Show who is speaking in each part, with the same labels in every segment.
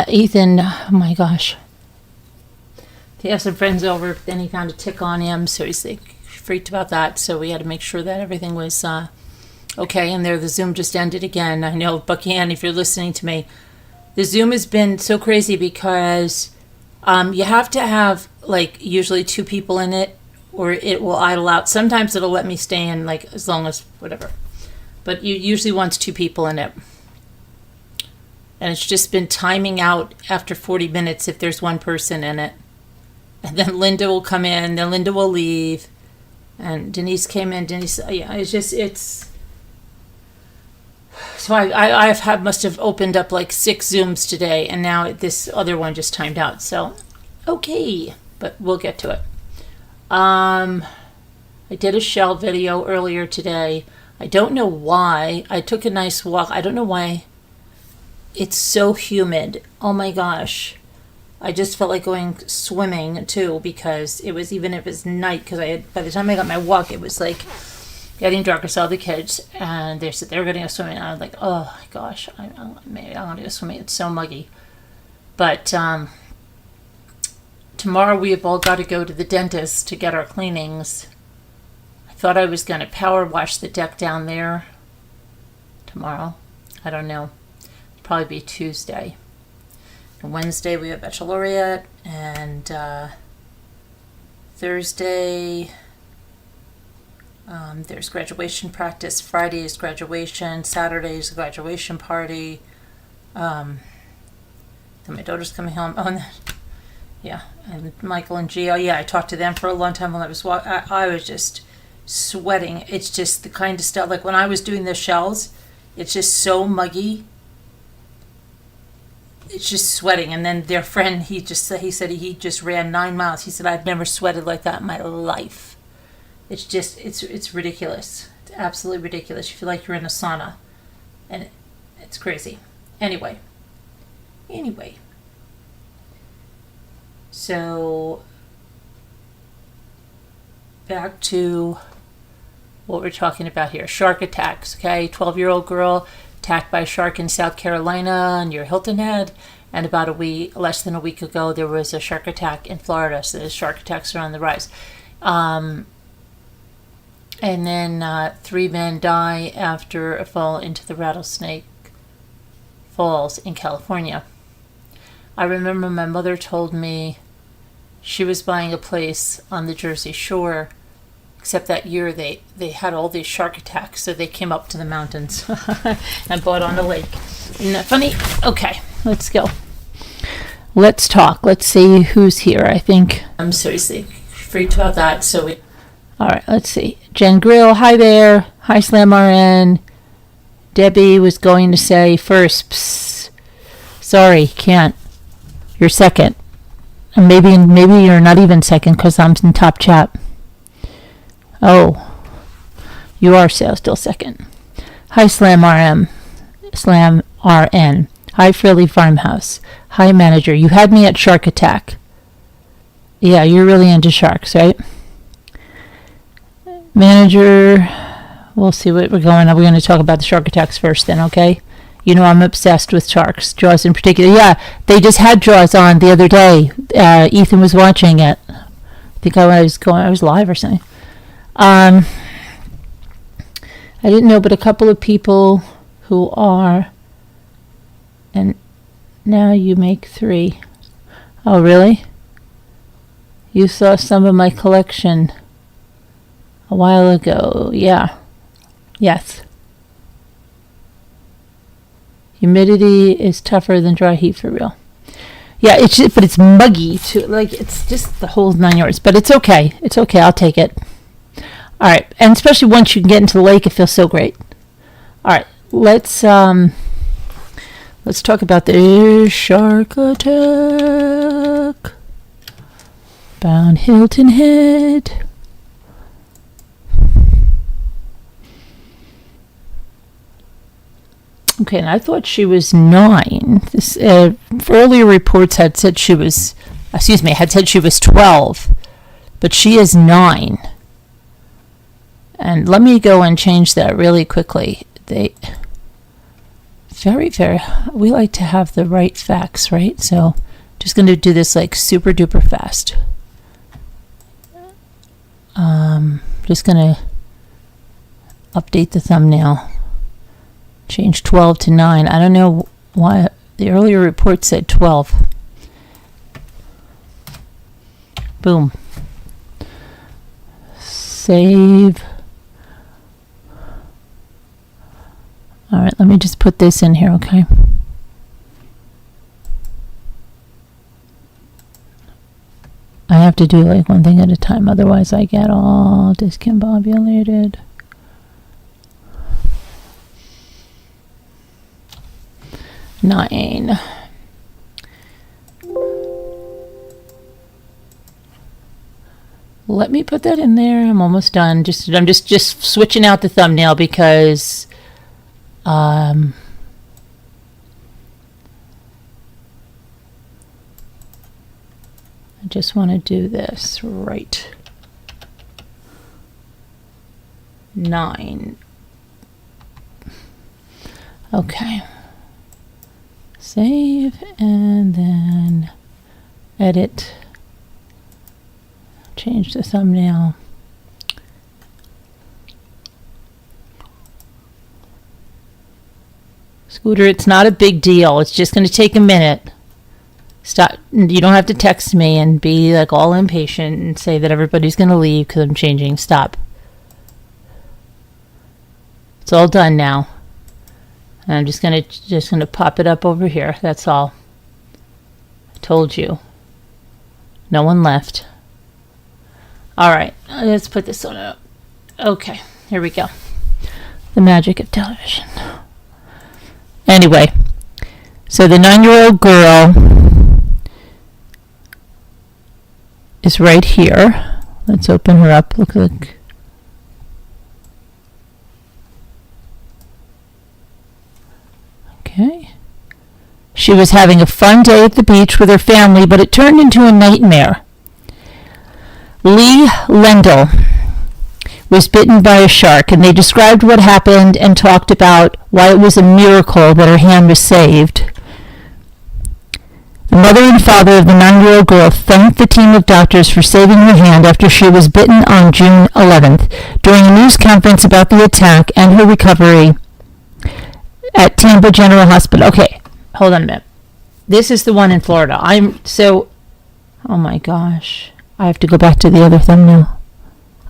Speaker 1: Ethan, oh my gosh. He has some friends over, then he found a tick on him, so he's like, freaked about that. So we had to make sure that everything was okay. And there, the Zoom just ended again. I know, Buckingham, if you're listening to me, the Zoom has been so crazy because you have to have like usually 2 people in it, or it will idle out. Sometimes it'll let me stay in like as long as whatever, but you usually wants 2 people in it. And it's just been timing out after 40 minutes if there's 1 person in it. And then Linda will come in, then Linda will leave. And Denise came in, yeah, it's... So I must have opened up like 6 Zooms today, and now this other one just timed out. So, okay, but we'll get to it. I did a shell video earlier today. I don't know why. I took a nice walk. I don't know why it's so humid. Oh my gosh. I just felt like going swimming too, because it was, even if it's night, because by the time I got my walk, it was like getting darker. Saw the kids, and they said they were going to go swimming. And I was like, oh my gosh, maybe I want to go swimming. It's so muggy. But tomorrow we have all got to go to the dentist to get our cleanings. I thought I was going to power wash the deck down there tomorrow. I don't know. It'll probably be Tuesday. And Wednesday we have baccalaureate, and Thursday there's graduation practice. Friday is graduation. Saturday is a graduation party. Then my daughter's coming home. Oh, and then, yeah, and Michael and Gio. Yeah, I talked to them for a long time while I was walking. I was just sweating. It's just the kind of stuff, like when I was doing the shells, it's just so muggy. It's just sweating. And then their friend, he said he just ran 9 miles. He said, I've never sweated like that in my life. It's just, it's ridiculous. It's absolutely ridiculous. You feel like you're in a sauna. And it's crazy. Anyway. So, back to what we're talking about here. Shark attacks, okay? 12-year-old girl attacked by a shark in South Carolina near Hilton Head. And about less than a week ago, there was a shark attack in Florida. So the shark attacks are on the rise. And then 3 men die after a fall into the Rattlesnake Falls in California. I remember my mother told me she was buying a place on the Jersey Shore, except that year they had all these shark attacks, so they came up to the mountains and bought on the lake. Isn't that funny? Okay, let's go. Let's talk. Let's see who's here. I think I'm seriously freaked about that. All right, let's see. Jen Grill, hi there. Hi, Slam RN. Debbie was going to say first. Psst. Sorry, can't. You're second. And maybe you're not even second because I'm in top chat. Oh, you are still second. Hi, Slam RM. Slam RN. Hi, Frilly Farmhouse. Hi, Manager. You had me at Shark Attack. Yeah, you're really into sharks, right? Manager, we'll see what we're going on. We're going to talk about the shark attacks first then, okay? You know I'm obsessed with sharks, Jaws in particular. Yeah, they just had Jaws on the other day. Ethan was watching it. I think I was live or something. I didn't know, but a couple of people who are, and now you make 3. Oh, really? You saw some of my collection a while ago. Yeah. Yes. Humidity is tougher than dry heat for real. Yeah, but it's muggy too. Like, it's just the whole 9 yards. But it's okay. It's okay. I'll take it. All right, and especially once you can get into the lake, it feels so great. All right, let's talk about the shark attack. Bound Hilton Head. Okay, and I thought she was 9. This earlier reports had said she was 12, but she is 9. And let me go and change that really quickly. we like to have the right facts, right? So just going to do this like super duper fast. Just going to update the thumbnail. Change 12 to 9. I don't know why the earlier report said 12. Boom. Save. All right, let me just put this in here, okay? I have to do like one thing at a time, otherwise I get all discombobulated. Nine. Let me put that in there. I'm almost done. I'm just switching out the thumbnail because I just want to do this right. 9. Okay. Save and then edit. Change the thumbnail. Scooter, it's not a big deal. It's just going to take a minute. Stop. You don't have to text me and be like all impatient and say that everybody's going to leave because I'm changing. Stop. It's all done now. And I'm just gonna pop it up over here. That's all. I told you. No one left. All right, let's put this one up. Okay, here we go. The magic of television. Anyway, so the 9-year-old girl is right here. Let's open her up. Look. Okay. She was having a fun day at the beach with her family, but it turned into a nightmare. Lee Lendl was bitten by a shark, and they described what happened and talked about why it was a miracle that her hand was saved. The mother and father of the 9-year-old girl thanked the team of doctors for saving her hand after she was bitten on June 11th during a news conference about the attack and her recovery at Tampa General Hospital. Okay, hold on a minute. This is the one in Florida. Oh my gosh. I have to go back to the other thumbnail.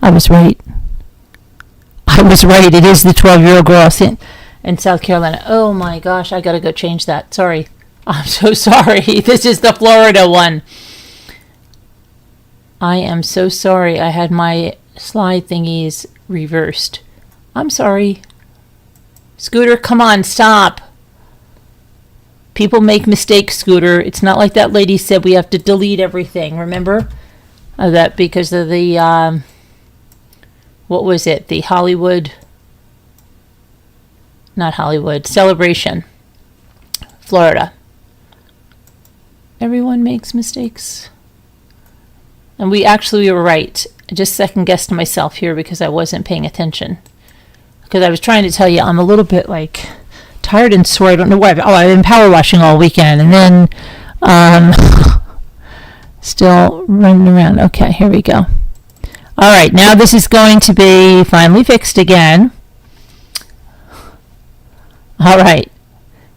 Speaker 1: I was right. It is the 12-year-old girl in South Carolina. Oh my gosh, I gotta go change that. Sorry. I'm so sorry. This is the Florida one. I am so sorry. I had my slide thingies reversed. I'm sorry. Scooter, come on, stop. People make mistakes, Scooter. It's not like that lady said we have to delete everything. Remember? That because of the, what was it? The Celebration. Florida. Everyone makes mistakes. And we were right. I just second-guessed myself here because I wasn't paying attention. Because I was trying to tell you I'm a little bit like tired and sore. I don't know why. I've been power washing all weekend. And then still running around. Okay, here we go. All right, now this is going to be finally fixed again. All right.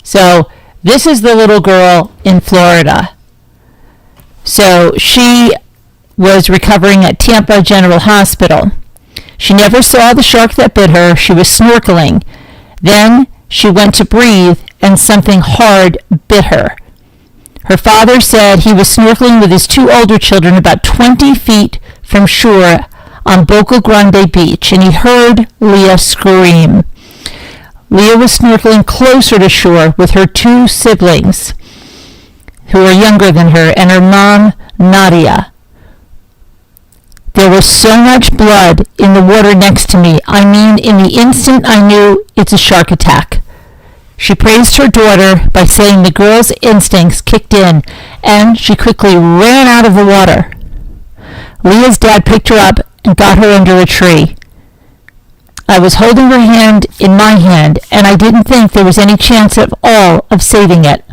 Speaker 1: So this is the little girl in Florida. So she was recovering at Tampa General Hospital. She never saw the shark that bit her. She was snorkeling. Then she went to breathe, and something hard bit her. Her father said he was snorkeling with his 2 older children about 20 feet from shore on Boca Grande Beach, and he heard Leah scream. Leah was snorkeling closer to shore with her 2 siblings, who were younger than her, and her mom, Nadia. There was so much blood in the water next to me. I mean, in the instant I knew it's a shark attack. She praised her daughter by saying the girl's instincts kicked in, and she quickly ran out of the water. Leah's dad picked her up and got her under a tree.
Speaker 2: I was holding her hand in my hand, and I didn't think there was any chance at all of saving it.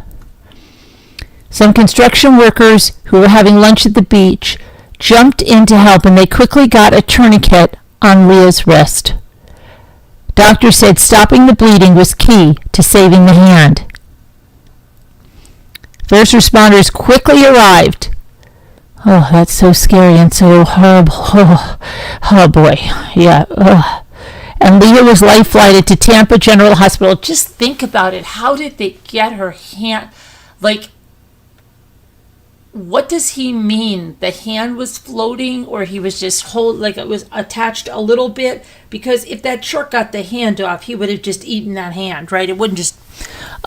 Speaker 2: Some construction workers who were having lunch at the beach jumped in to help, and they quickly got a tourniquet on Leah's wrist. Doctors said stopping the bleeding was key to saving the hand. First responders quickly arrived. Oh, that's so scary and so horrible. Oh boy. Yeah. Oh. And Leah was life flighted to Tampa General Hospital.
Speaker 1: Just think about it. How did they get her hand? Like, what does he mean? The hand was floating, or he was just like it was attached a little bit? Because if that shark got the hand off, he would have just eaten that hand, right? It wouldn't just...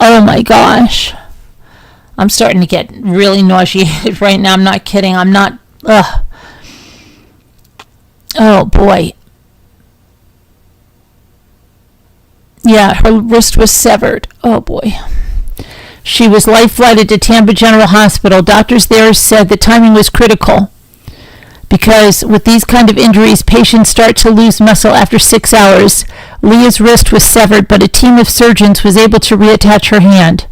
Speaker 2: Oh my gosh. I'm starting to get really nauseated right now. I'm not kidding. I'm not... Ugh. Oh boy. Yeah, her wrist was severed. Oh boy. She was life flighted to Tampa General Hospital. Doctors there said the timing was critical because with these kind of injuries, patients start to lose muscle after 6 hours. Leah's wrist was severed, but a team of surgeons was able to reattach her hand.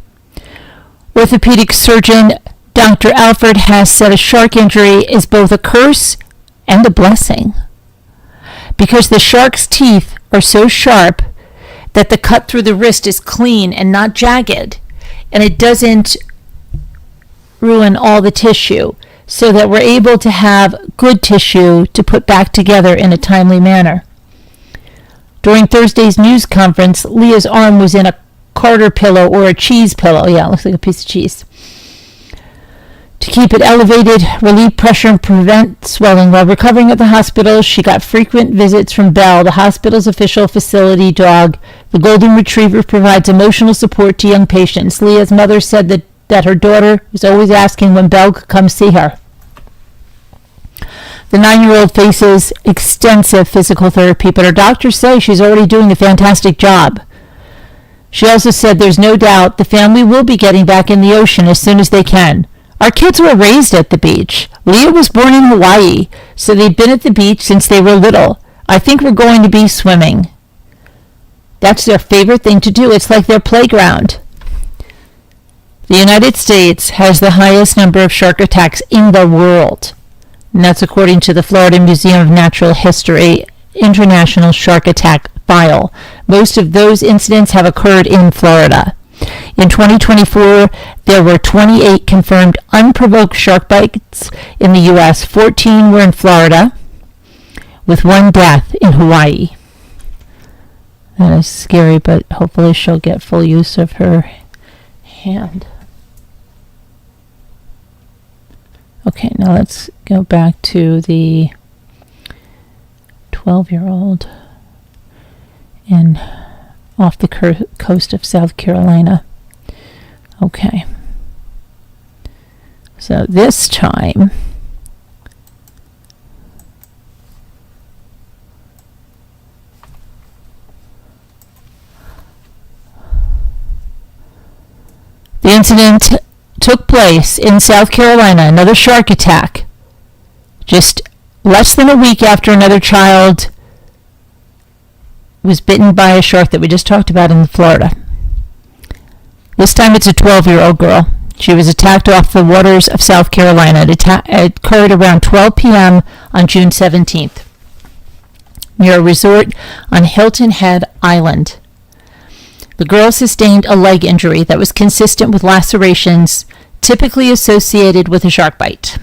Speaker 2: Orthopedic surgeon Dr. Alfred Hess said a shark injury is both a curse and a blessing because the shark's teeth are so sharp that the cut through the wrist is clean and not jagged, and it doesn't ruin all the tissue, so that we're able to have good tissue to put back together in a timely manner. During Thursday's news conference, Leah's arm was in a Carter pillow or a cheese pillow. Yeah, it looks like a piece of cheese. To keep it elevated, relieve pressure, and prevent swelling. While recovering at the hospital, she got frequent visits from Belle, the hospital's official facility dog. The golden retriever provides emotional support to young patients. Leah's mother said that her daughter was always asking when Belle could come see her. The 9-year-old faces extensive physical therapy, but her doctors say she's already doing a fantastic job. She also said there's no doubt the family will be getting back in the ocean as soon as they can. Our kids were raised at the beach. Leah was born in Hawaii, so they've been at the beach since they were little. I think we're going to be swimming. That's their favorite thing to do. It's like their playground. The United States has the highest number of shark attacks in the world. And that's according to the Florida Museum of Natural History International Shark Attack File. Most of those incidents have occurred in Florida. In 2024, there were 28 confirmed unprovoked shark bites in the U.S. 14 were in Florida, with 1 death in Hawaii. That is scary, but hopefully she'll get full use of her hand. Okay, now let's go back to the 12-year-old off the coast of South Carolina. Okay. So this time, the incident took place in South Carolina, another shark attack, just less than a week after another child was bitten by a shark that we just talked about in Florida. This time it's a 12-year-old girl. She was attacked off the waters of South Carolina. It occurred around 12 p.m. on June 17th near a resort on Hilton Head Island. The girl sustained a leg injury that was consistent with lacerations typically associated with a shark bite.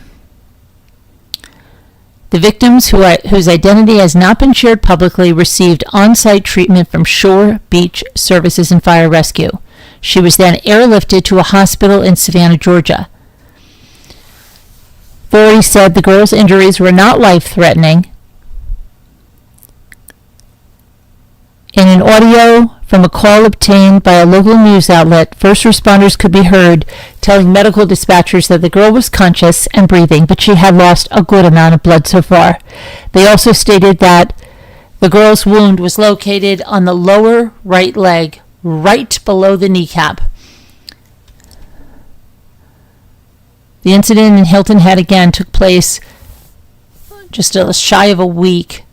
Speaker 2: The victims, whose identity has not been shared publicly, received on-site treatment from Shore Beach Services and Fire Rescue. She was then airlifted to a hospital in Savannah, Georgia. Authorities said the girl's injuries were not life-threatening. In an audio from a call obtained by a local news outlet, first responders could be heard telling medical dispatchers that the girl was conscious and breathing, but she had lost a good amount of blood so far. They also stated that the girl's wound was located on the lower right leg, right below the kneecap. The incident in Hilton Head again took place just shy of a week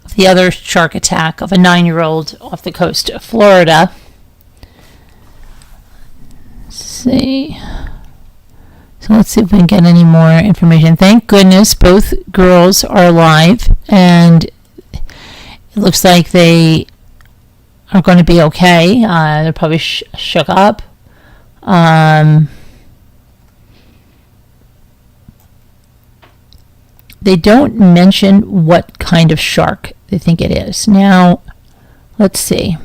Speaker 2: of the other shark attack of a 9-year-old off the coast of Florida. Let's see. So let's see if we can get any more information. Thank goodness both girls are alive, and it looks like they are going to be okay. They're probably shook up. They don't mention what kind of shark they think it is. Now, let's see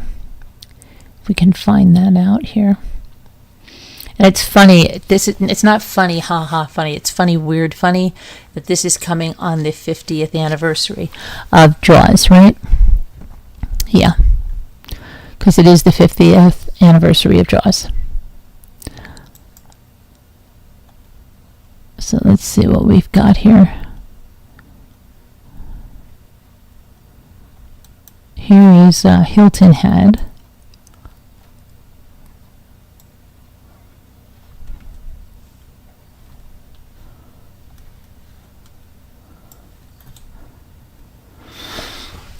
Speaker 2: if we can find that out here. And it's funny. It's not funny, funny. It's funny, weird, funny that this is coming on the 50th anniversary of Jaws, right? Yeah, because it is the 50th anniversary of Jaws. So let's see what we've got here. Here is Hilton Head.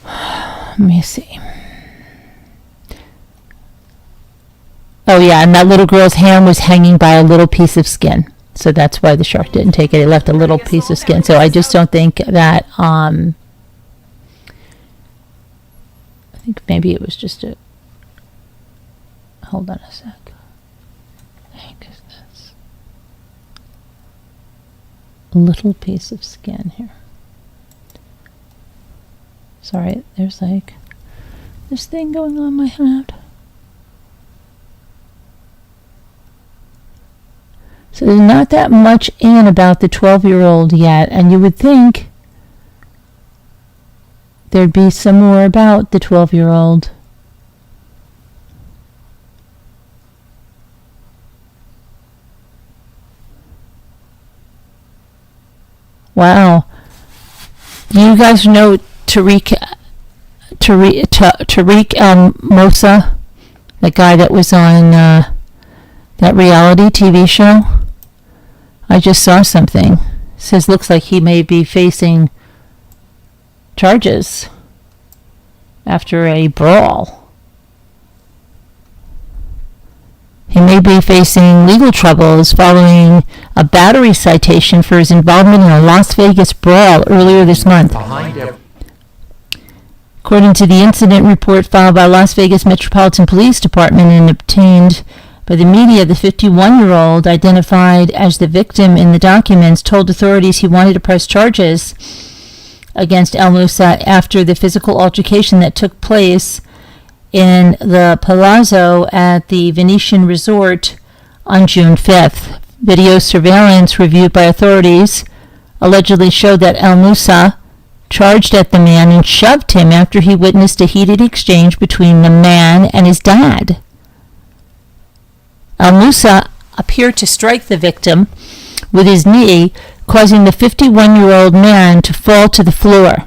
Speaker 2: Let me see. Oh yeah, and that little girl's hand was hanging by a little piece of skin. So that's why the shark didn't take it. It left a little piece of skin. So I just don't think that I think maybe it was just a, hold on a sec. I think it's a little piece of skin here. Sorry, there's like this thing going on my hand. So there's not that much in about the 12-year-old yet, and you would think there'd be some more about the 12-year-old. Wow. You guys know Tariq Mosa, the guy that was on that reality TV show? I just saw something. It says looks like he may be facing charges after a brawl. He may be facing legal troubles following a battery citation for his involvement in a Las Vegas brawl earlier this month. According to the incident report filed by Las Vegas Metropolitan Police Department and obtained by the media, the 51-year-old, identified as the victim in the documents, told authorities he wanted to press charges against El Musa after the physical altercation that took place in the Palazzo at the Venetian Resort on June 5th. Video surveillance reviewed by authorities allegedly showed that El Musa charged at the man and shoved him after he witnessed a heated exchange between the man and his dad. El Musa appeared to strike the victim with his knee, causing the 51-year-old man to fall to the floor.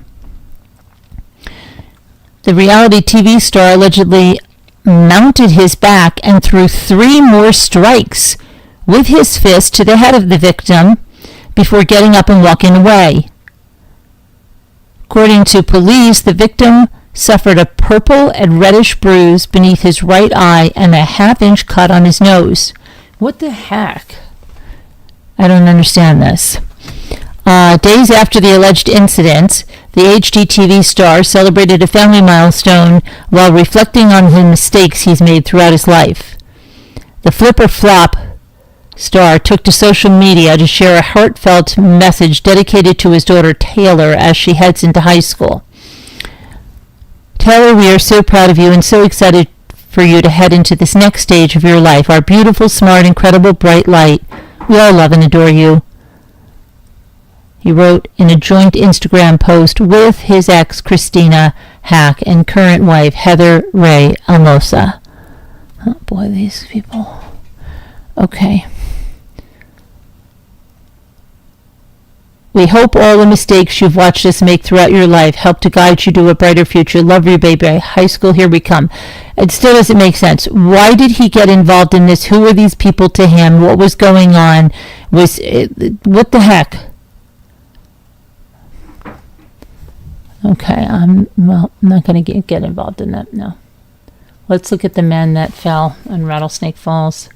Speaker 2: The reality TV star allegedly mounted his back and threw 3 more strikes with his fist to the head of the victim before getting up and walking away. According to police, the victim suffered a purple and reddish bruise beneath his right eye and a half-inch cut on his nose. What the heck? I don't understand this. Days after the alleged incident, the HGTV star celebrated a family milestone while reflecting on the mistakes he's made throughout his life. The Flip or Flop star took to social media to share a heartfelt message dedicated to his daughter Taylor as she heads into high school. Taylor, we are so proud of you and so excited for you to head into this next stage of your life. Our beautiful, smart, incredible, bright light. We all love and adore you. He wrote in a joint Instagram post with his ex, Christina Hack, and current wife, Heather Ray Almosa. Oh boy, these people. Okay. We hope all the mistakes you've watched us make throughout your life help to guide you to a brighter future. Love you, baby. High school, here we come. It still doesn't make sense. Why did he get involved in this? Who were these people to him? What was going on? What the heck? Okay, I'm not going to get involved in that, no. Let's look at the men that fell in Rattlesnake Falls.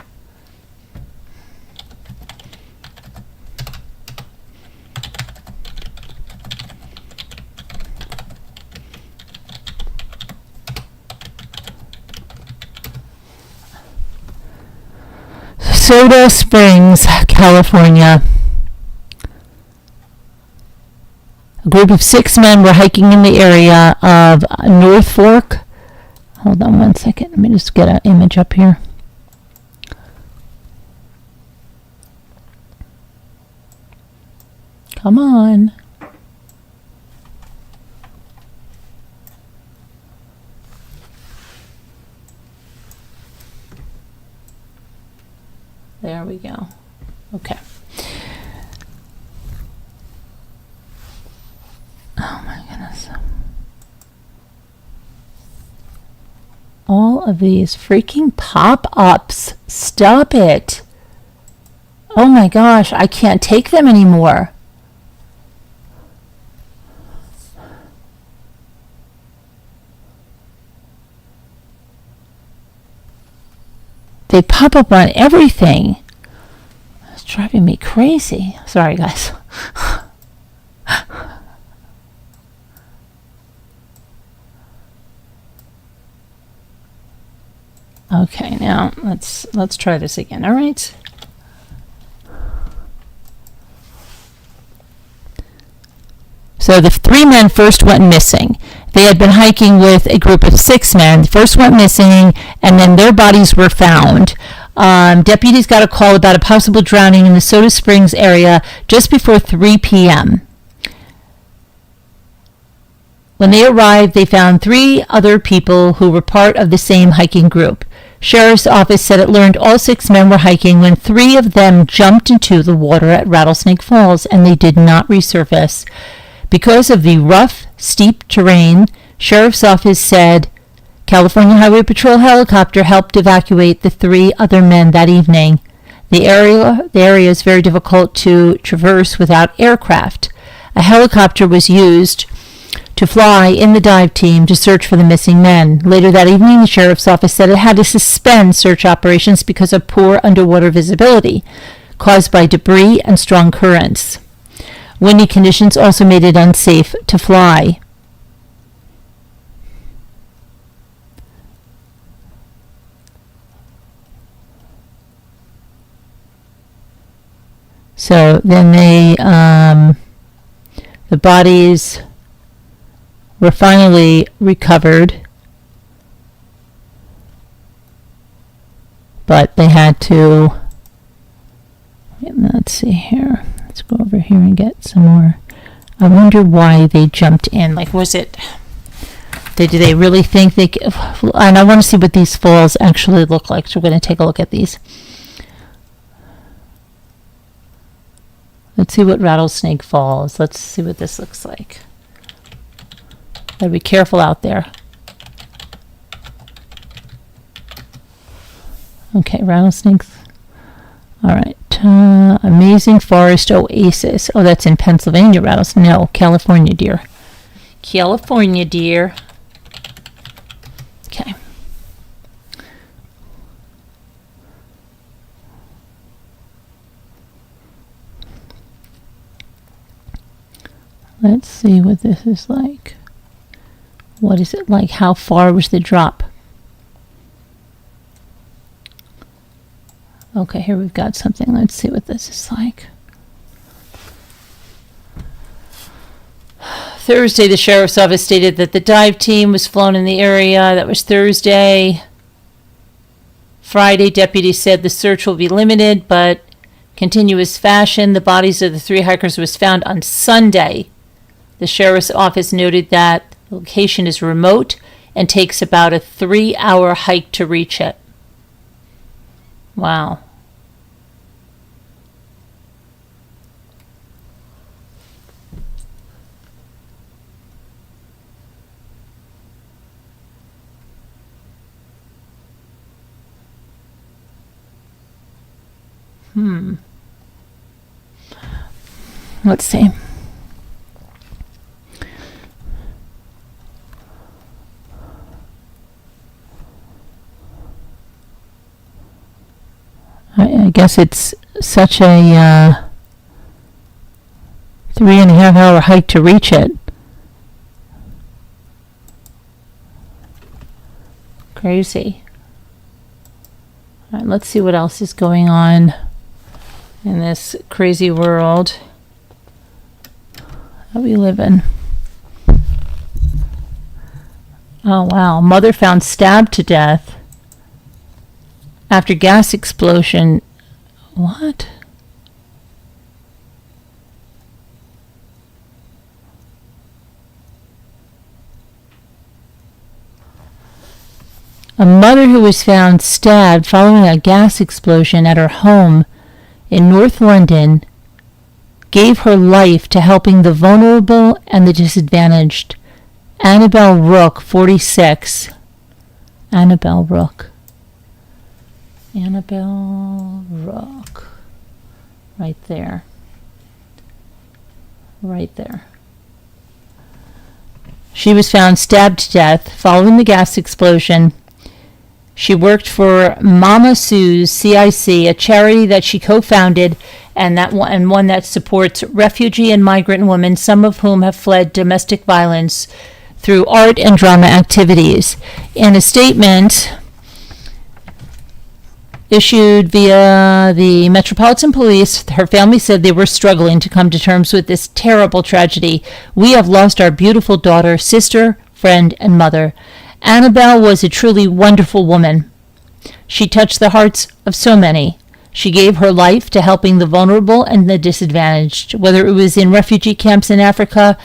Speaker 2: Soda Springs, California. A group of 6 men were hiking in the area of North Fork. Hold on one second. Let me just get an image up here. Come on. There we go. Okay. Oh my goodness. All of these freaking pop-ups. Stop it. Oh my gosh, I can't take them anymore. They pop up on everything. It's driving me crazy. Sorry, guys. Okay, now let's try this again. All right. So the 3 men first went missing. They had been hiking with a group of 6 men. The first went missing, and then their bodies were found. Deputies got a call about a possible drowning in the Soda Springs area just before 3 p.m. When they arrived, they found 3 other people who were part of the same hiking group. Sheriff's office said it learned all 6 men were hiking when 3 of them jumped into the water at Rattlesnake Falls, and they did not resurface. Because of the rough, steep terrain, Sheriff's office said California Highway Patrol helicopter helped evacuate the 3 other men that evening. The area is very difficult to traverse without aircraft. A helicopter was used to fly in the dive team to search for the missing men. Later that evening, the Sheriff's office said it had to suspend search operations because of poor underwater visibility caused by debris and strong currents. Windy conditions also made it unsafe to fly. So then the bodies were finally recovered, but they had to, let's see here. Let's go over here and get some more. I wonder why they jumped in. Like, was it, did they really think they could, and I want to see what these falls actually look like, so we're going to take a look at these. Let's see what Rattlesnake Falls, let's see what this looks like. Gotta be careful out there. Okay, rattlesnakes. All right. Amazing Forest Oasis. Oh, that's in Pennsylvania, rattlesnake. No, California, dear. California, dear. Okay. Let's see what this is like. What is it like? How far was the drop? Okay, here we've got something. Let's see what this is like. Thursday, the Sheriff's Office stated that the dive team was flown in the area. That was Thursday. Friday, deputies said the search will be limited, but continuous fashion. The bodies of the 3 hikers was found on Sunday. The Sheriff's Office noted that the location is remote and takes about a 3-hour hike to reach it. Wow. Let's see. I guess it's such a 3.5 hour hike to reach it. Crazy. All right, let's see what else is going on in this crazy world that we live in. Oh, wow. Mother found stabbed to death after gas explosion. What? A mother who was found stabbed following a gas explosion at her home in North London gave her life to helping the vulnerable and the disadvantaged. Annabelle Rook, 46. Annabelle Rook. Annabelle Rook. Right there. Right there. She was found stabbed to death following the gas explosion. She worked for Mama Sue's CIC, a charity that she co-founded and one that supports refugee and migrant women, some of whom have fled domestic violence, through art and drama activities. In a statement issued via the Metropolitan Police, her family said they were struggling to come to terms with this terrible tragedy. We have lost our beautiful daughter, sister, friend, and mother. Annabelle was a truly wonderful woman. She touched the hearts of so many. She gave her life to helping the vulnerable and the disadvantaged, whether it was in refugee camps in Africa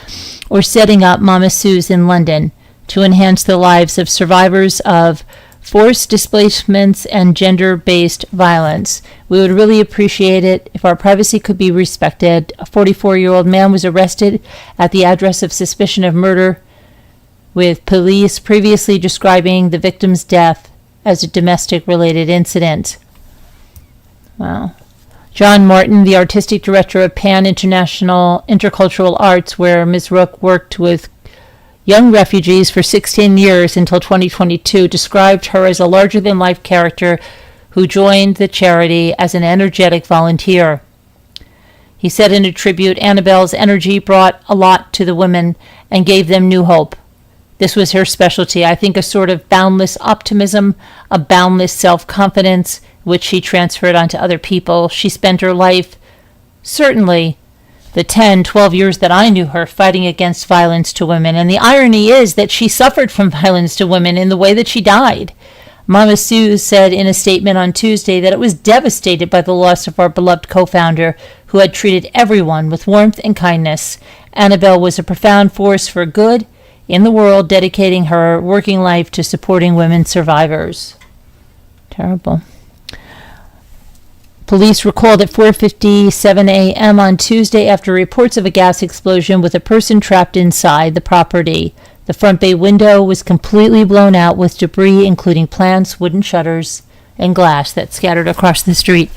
Speaker 2: or setting up Mama Sue's in London to enhance the lives of survivors of forced displacements and gender-based violence. We would really appreciate it if our privacy could be respected. A 44-year-old man was arrested at the address of suspicion of murder, with police previously describing the victim's death as a domestic-related incident. Wow. John Martin, the artistic director of Pan International Intercultural Arts, where Ms. Rook worked with young refugees for 16 years until 2022, described her as a larger-than-life character who joined the charity as an energetic volunteer. He said in a tribute, Annabelle's energy brought a lot to the women and gave them new hope. This was her specialty. I think a sort of boundless optimism, a boundless self-confidence, which she transferred onto other people. She spent her life, certainly the 10, 12 years that I knew her, fighting against violence to women. And the irony is that she suffered from violence to women in the way that she died. Mama Sue said in a statement on Tuesday that it was devastated by the loss of our beloved co-founder who had treated everyone with warmth and kindness. Annabelle was a profound force for good in the world, dedicating her working life to supporting women survivors. Terrible. Police recalled at 4:57 a.m. on Tuesday after reports of a gas explosion with a person trapped inside the property. The front bay window was completely blown out with debris, including plants, wooden shutters, and glass that scattered across the street.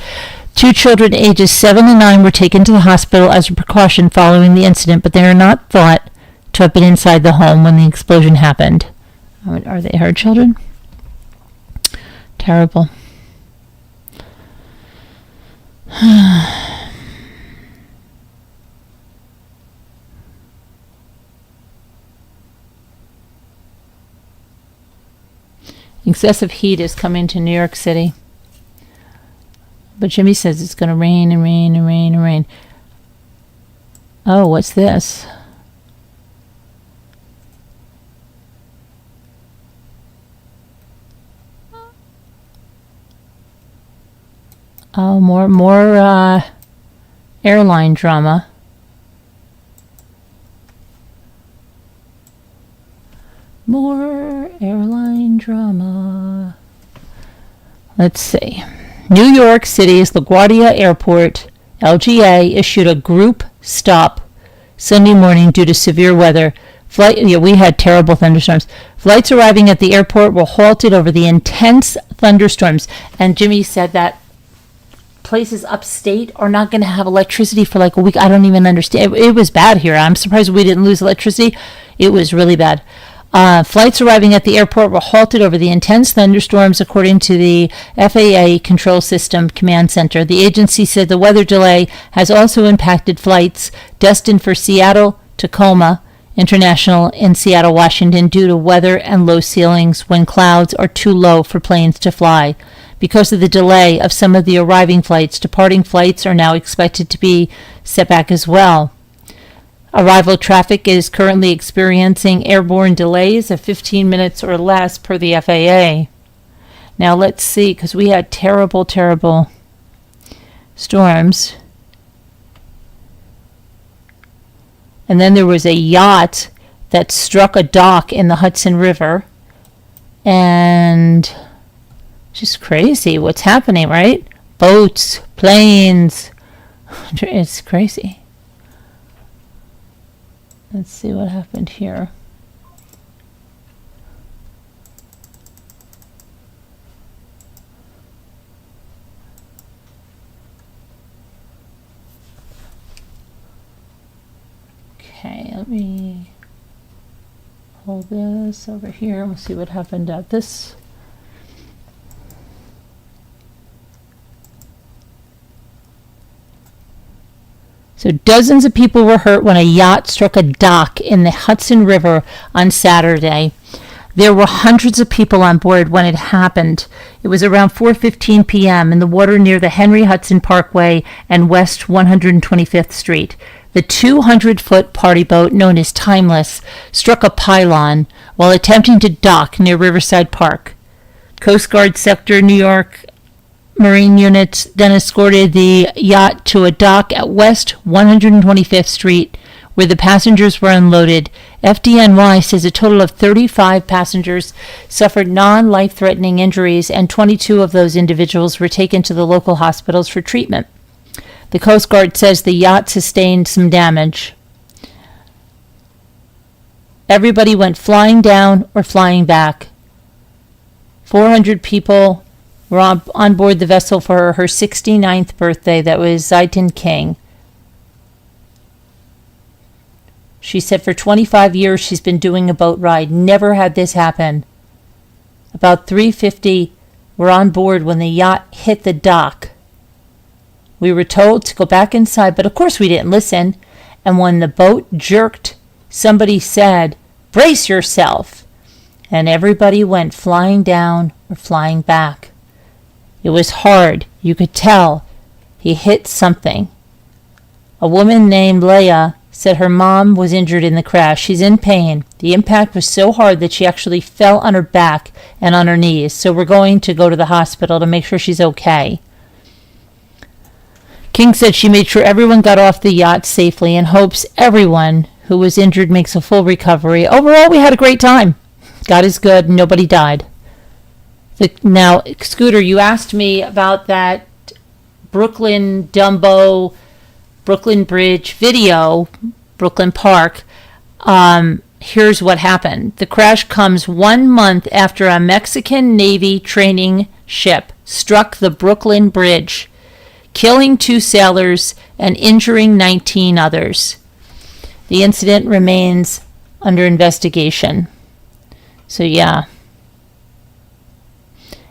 Speaker 2: 2 children ages 7 and 9 were taken to the hospital as a precaution following the incident, but they are not thought to have been inside the home when the explosion happened. Are they her children? Terrible. Excessive heat is coming to New York City. But Jimmy says it's going to rain and rain and rain and rain. Oh, what's this? Oh, more airline drama. More airline drama. Let's see. New York City's LaGuardia Airport, LGA, issued a group stop Sunday morning due to severe weather. We had terrible thunderstorms. Flights arriving at the airport were halted over the intense thunderstorms. And Jimmy said that places upstate are not going to have electricity for like a week. I don't even understand. It was bad here. I'm surprised we didn't lose electricity. It was really bad. Flights arriving at the airport were halted over the intense thunderstorms, according to the FAA Control System Command Center. The agency said the weather delay has also impacted flights destined for Seattle, Tacoma International in Seattle, Washington, due to weather and low ceilings when clouds are too low for planes to fly. Because of the delay of some of the arriving flights, departing flights are now expected to be set back as well. Arrival traffic is currently experiencing airborne delays of 15 minutes or less per the FAA. Now let's see, because we had terrible, terrible storms. And then there was a yacht that struck a dock in the Hudson River. And just crazy what's happening, right? Boats, planes. It's crazy. Let's see what happened here. Okay, let me hold this over here. We'll see what happened at this. So dozens of people were hurt when a yacht struck a dock in the Hudson River on Saturday. There were hundreds of people on board when it happened. It was around 4:15 p.m. in the water near the Henry Hudson Parkway and West 125th Street. The 200-foot party boat, known as Timeless, struck a pylon while attempting to dock near Riverside Park. Coast Guard Sector New York Marine units then escorted the yacht to a dock at West 125th Street, where the passengers were unloaded. FDNY says a total of 35 passengers suffered non-life-threatening injuries, and 22 of those individuals were taken to the local hospitals for treatment. The Coast Guard says the yacht sustained some damage. Everybody went flying down or flying back. 400 people were on board the vessel for her 69th birthday. That was Zaitin King. She said for 25 years she's been doing a boat ride. Never had this happen. About 350 were on board when the yacht hit the dock. We were told to go back inside, but of course we didn't listen. And when the boat jerked, somebody said, "Brace yourself." And everybody went flying down or flying back. It was hard. You could tell he hit something. A woman named Leah said her mom was injured in the crash. She's in pain. The impact was so hard that she actually fell on her back and on her knees. So we're going to go to the hospital to make sure she's okay. King said she made sure everyone got off the yacht safely and hopes everyone who was injured makes a full recovery. Overall, we had a great time. God is good. Nobody died. Now, Scooter, you asked me about that Brooklyn Dumbo, Brooklyn Bridge video, Brooklyn Park. Here's what happened. The crash comes 1 month after a Mexican Navy training ship struck the Brooklyn Bridge, killing 2 sailors and injuring 19 others. The incident remains under investigation. So, yeah.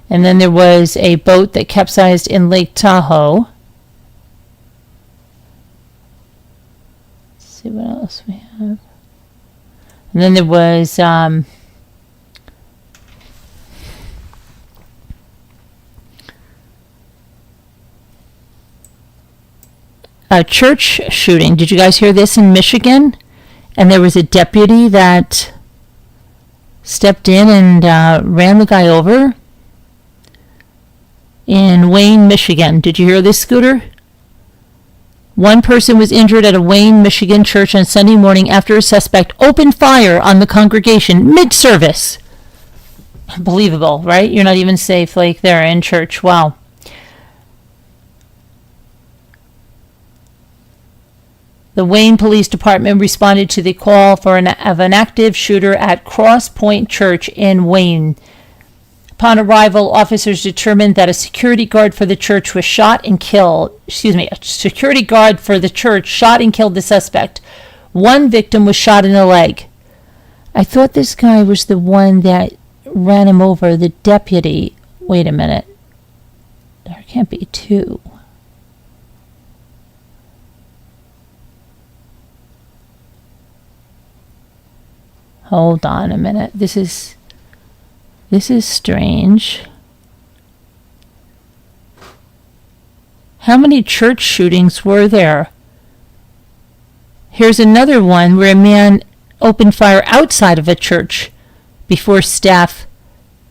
Speaker 2: And then there was a boat that capsized in Lake Tahoe. Let's see what else we have. And then there was a church shooting. Did you guys hear this in Michigan? And there was a deputy that stepped in and ran the guy over in Wayne, Michigan. Did you hear this, Scooter? 1 person was injured at a Wayne, Michigan church on Sunday morning after a suspect opened fire on the congregation mid-service. Unbelievable, right? You're not even safe like there in church. Wow. The Wayne Police Department responded to the call of an active shooter at Cross Point Church in Wayne. Upon arrival, officers determined that a security guard for the church was shot and killed. A security guard for the church shot and killed the suspect. 1 victim was shot in the leg. I thought this guy was the one that ran him over, the deputy. Wait a minute. There can't be two. Hold on a minute. This is strange. How many church shootings were there? Here's another one where a man opened fire outside of a church before staff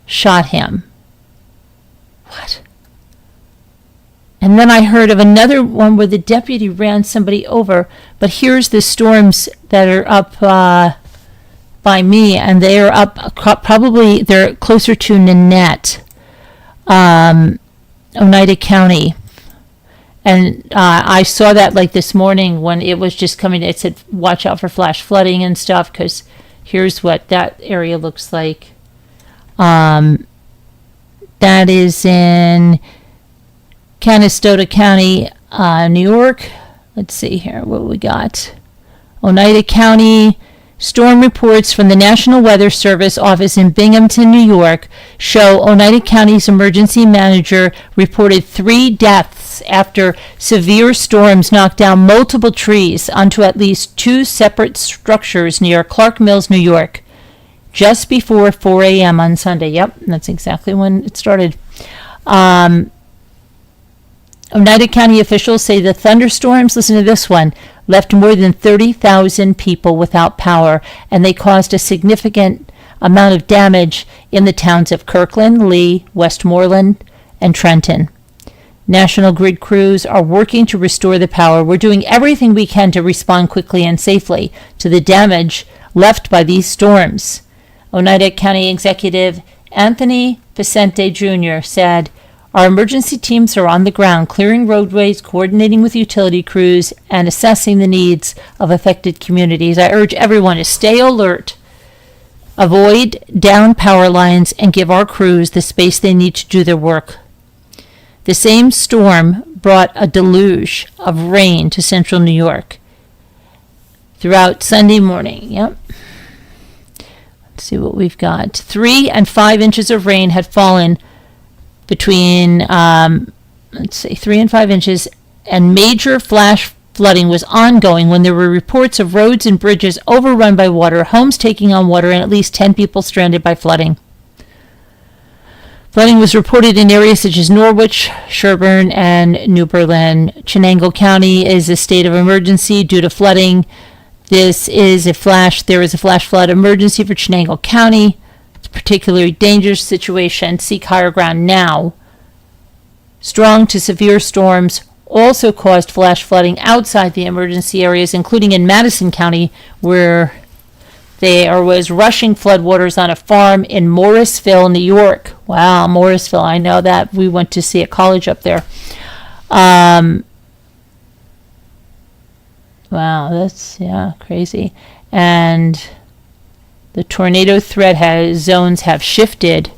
Speaker 2: shot him. What? And then I heard of another one where the deputy ran somebody over. But here's the storms that are up by me, and they are up probably, they're closer to Nanette, Oneida County. And I saw that like this morning when it was just coming. It said, watch out for flash flooding and stuff, because here's what that area looks like. That is in Canastota County, New York. Let's see here what we got. Oneida County. Storm reports from the National Weather Service office in Binghamton, New York, show Oneida County's emergency manager reported 3 deaths after severe storms knocked down multiple trees onto at least 2 separate structures near Clark Mills, New York, just before 4 a.m. on Sunday. Yep, that's exactly when it started. Oneida County officials say the thunderstorms, listen to this one, left more than 30,000 people without power, and they caused a significant amount of damage in the towns of Kirkland, Lee, Westmoreland, and Trenton. National Grid crews are working to restore the power. We're doing everything we can to respond quickly and safely to the damage left by these storms. Oneida County Executive Anthony Vicente Jr. said, our emergency teams are on the ground, clearing roadways, coordinating with utility crews, and assessing the needs of affected communities. I urge everyone to stay alert, avoid down power lines, and give our crews the space they need to do their work. The same storm brought a deluge of rain to central New York throughout Sunday morning. Yep. Let's see what we've got. 3 and 5 inches of rain had fallen between, 3 and 5 inches, and major flash flooding was ongoing when there were reports of roads and bridges overrun by water, homes taking on water, and at least 10 people stranded by flooding. Flooding was reported in areas such as Norwich, Sherburne, and New Berlin. Chenango County is a state of emergency due to flooding. There is a flash flood emergency for Chenango County. Particularly dangerous situation. Seek higher ground now. Strong to severe storms also caused flash flooding outside the emergency areas, including in Madison County, where there was rushing floodwaters on a farm in Morrisville, New York. Wow, Morrisville, I know that. We went to see a college up there. Wow, that's, crazy. And the tornado threat zones have shifted.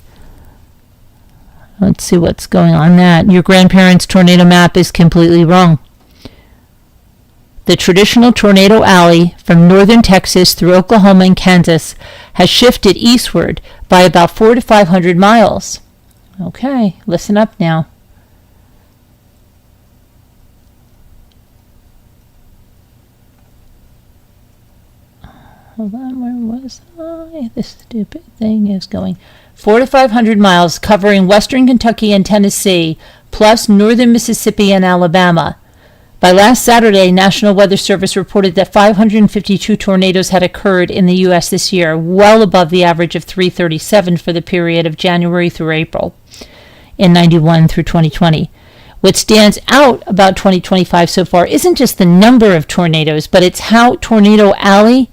Speaker 2: Let's see what's going on that. Your grandparents' tornado map is completely wrong. The traditional tornado alley from northern Texas through Oklahoma and Kansas has shifted eastward by about 400 to 500 miles. Okay, listen up now. Hold on, where was I? This stupid thing is going. 400 to 500 miles covering western Kentucky and Tennessee, plus northern Mississippi and Alabama. By last Saturday, National Weather Service reported that 552 tornadoes had occurred in the U.S. this year, well above the average of 337 for the period of January through April in 91 through 2020. What stands out about 2025 so far isn't just the number of tornadoes, but it's how Tornado Alley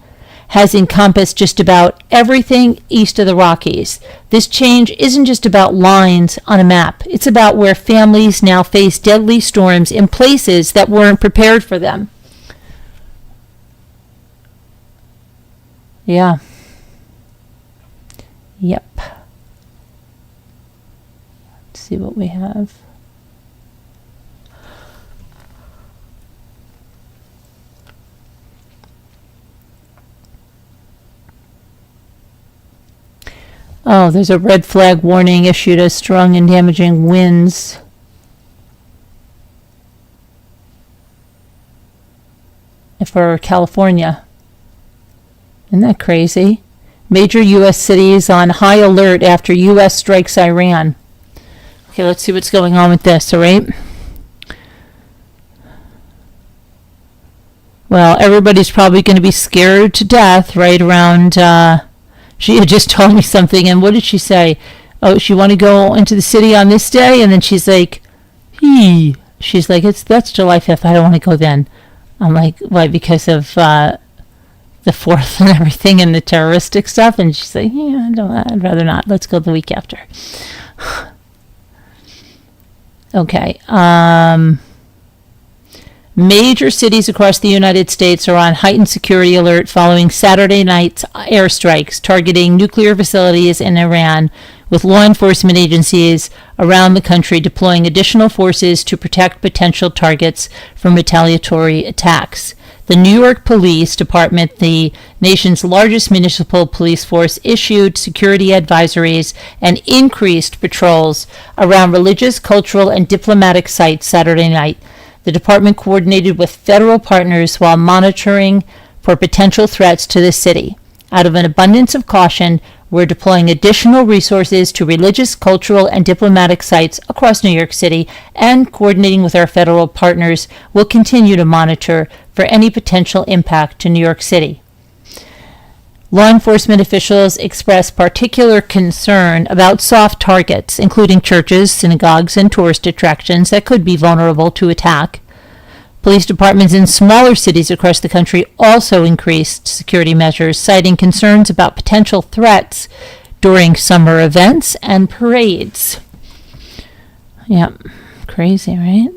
Speaker 2: has encompassed just about everything east of the Rockies. This change isn't just about lines on a map. It's about where families now face deadly storms in places that weren't prepared for them. Yeah. Yep. Let's see what we have. Oh, there's a red flag warning issued as strong and damaging winds. For California. Isn't that crazy? Major U.S. cities on high alert after U.S. strikes Iran. Okay, let's see what's going on with this, all right? Well, everybody's probably going to be scared to death right around, she had just told me something, and what did she say? Oh, she want to go into the city on this day? And then she's like, she's like, that's July 5th. I don't want to go then. I'm like, why? Because of the 4th and everything and the terroristic stuff? And she's like, yeah, I'd rather not. Let's go the week after. Okay. Major cities across the United States are on heightened security alert following Saturday night's airstrikes targeting nuclear facilities in Iran, with law enforcement agencies around the country deploying additional forces to protect potential targets from retaliatory attacks. The New York Police Department, the nation's largest municipal police force, issued security advisories and increased patrols around religious, cultural, and diplomatic sites Saturday night. The department coordinated with federal partners while monitoring for potential threats to the city. Out of an abundance of caution, we're deploying additional resources to religious, cultural, and diplomatic sites across New York City, and coordinating with our federal partners, we'll continue to monitor for any potential impact to New York City. Law enforcement officials expressed particular concern about soft targets, including churches, synagogues, and tourist attractions that could be vulnerable to attack. Police departments in smaller cities across the country also increased security measures, citing concerns about potential threats during summer events and parades. Yep, crazy, right?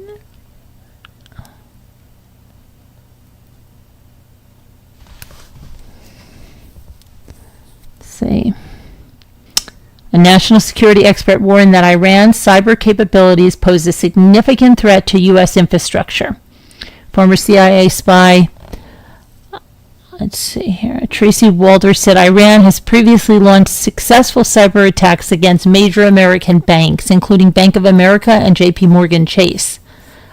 Speaker 2: See. A national security expert warned that Iran's cyber capabilities pose a significant threat to U.S. infrastructure. Former CIA spy, let's see here, Tracy Walder said Iran has previously launched successful cyber attacks against major American banks, including Bank of America and J.P. Morgan Chase.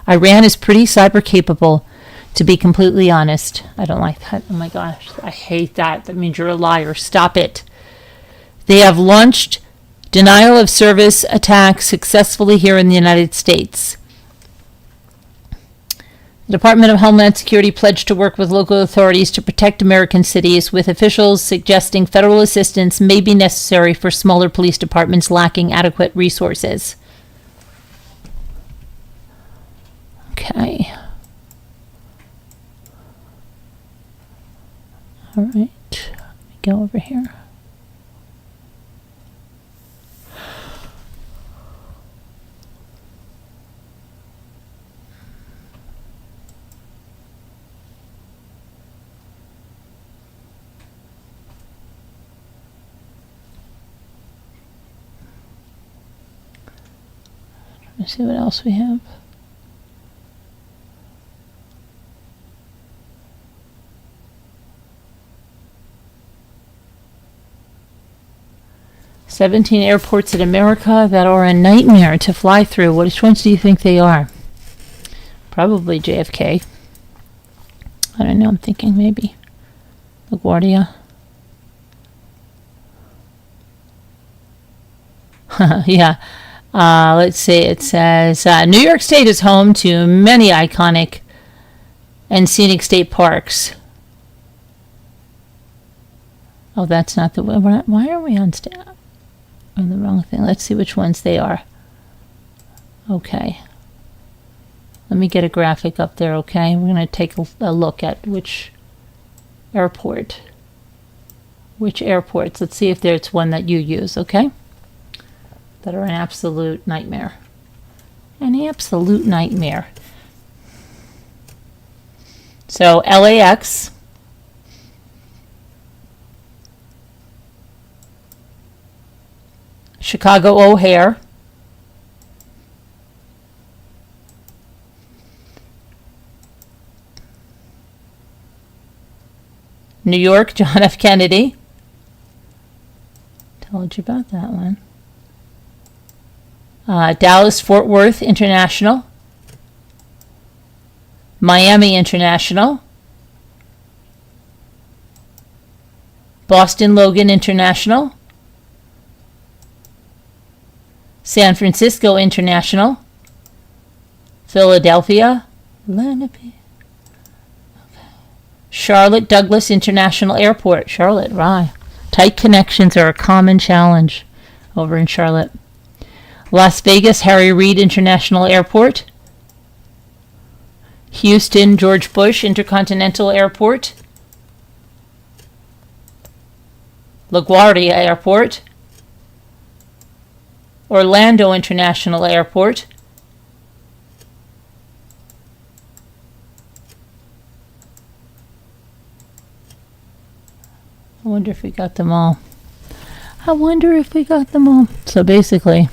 Speaker 2: Iran is pretty cyber capable, to be completely honest. I don't like that. Oh my gosh, I hate that. That means you're a liar. Stop it. They have launched denial of service attacks successfully here in the United States. The Department of Homeland Security pledged to work with local authorities to protect American cities, with officials suggesting federal assistance may be necessary for smaller police departments lacking adequate resources. Okay. All right. Let me go over here. Let's see what else we have. "17 airports in America that are a nightmare to fly through. Which ones do you think they are?" Probably JFK. I don't know, I'm thinking maybe LaGuardia. Yeah. Let's see, it says, New York State is home to many iconic and scenic state parks. Oh, that's not the way. Why are we on the wrong thing? Let's see which ones they are. Okay. Let me get a graphic up there, okay? We're going to take a look at which airports. Let's see if there's one that you use, okay? That are an absolute nightmare. An absolute nightmare. So LAX, Chicago O'Hare, New York John F. Kennedy. Told much about that one. Dallas Fort Worth International, Miami International, Boston Logan International, San Francisco International, Philadelphia, Charlotte Douglas International Airport, Charlotte, right. Tight connections are a common challenge over in Charlotte. Las Vegas Harry Reid International Airport, Houston George Bush Intercontinental Airport, LaGuardia Airport, Orlando International Airport, I wonder if we got them all. So basically,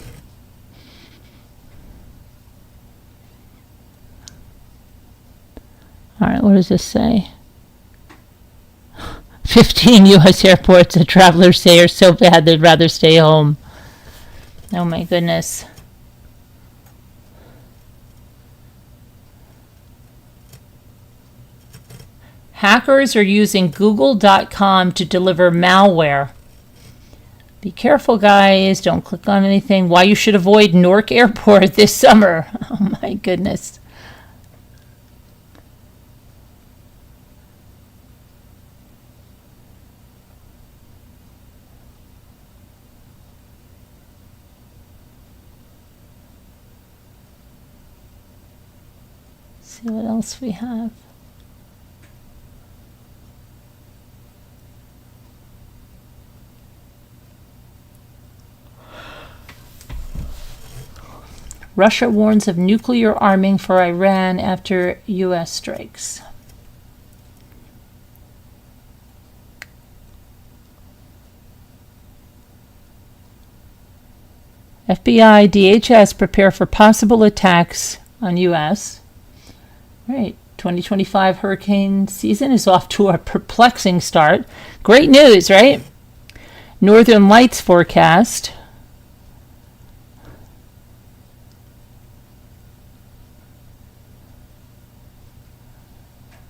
Speaker 2: all right, what does this say? 15 U.S. airports that travelers say are so bad they'd rather stay home. Oh my goodness. Hackers are using Google.com to deliver malware. Be careful, guys. Don't click on anything. Why you should avoid Newark Airport this summer. Oh my goodness. See what else we have. Russia warns of nuclear arming for Iran after U.S. strikes. FBI, DHS prepare for possible attacks on U.S. Right, 2025 hurricane season is off to a perplexing start. Great news, right? Northern Lights forecast.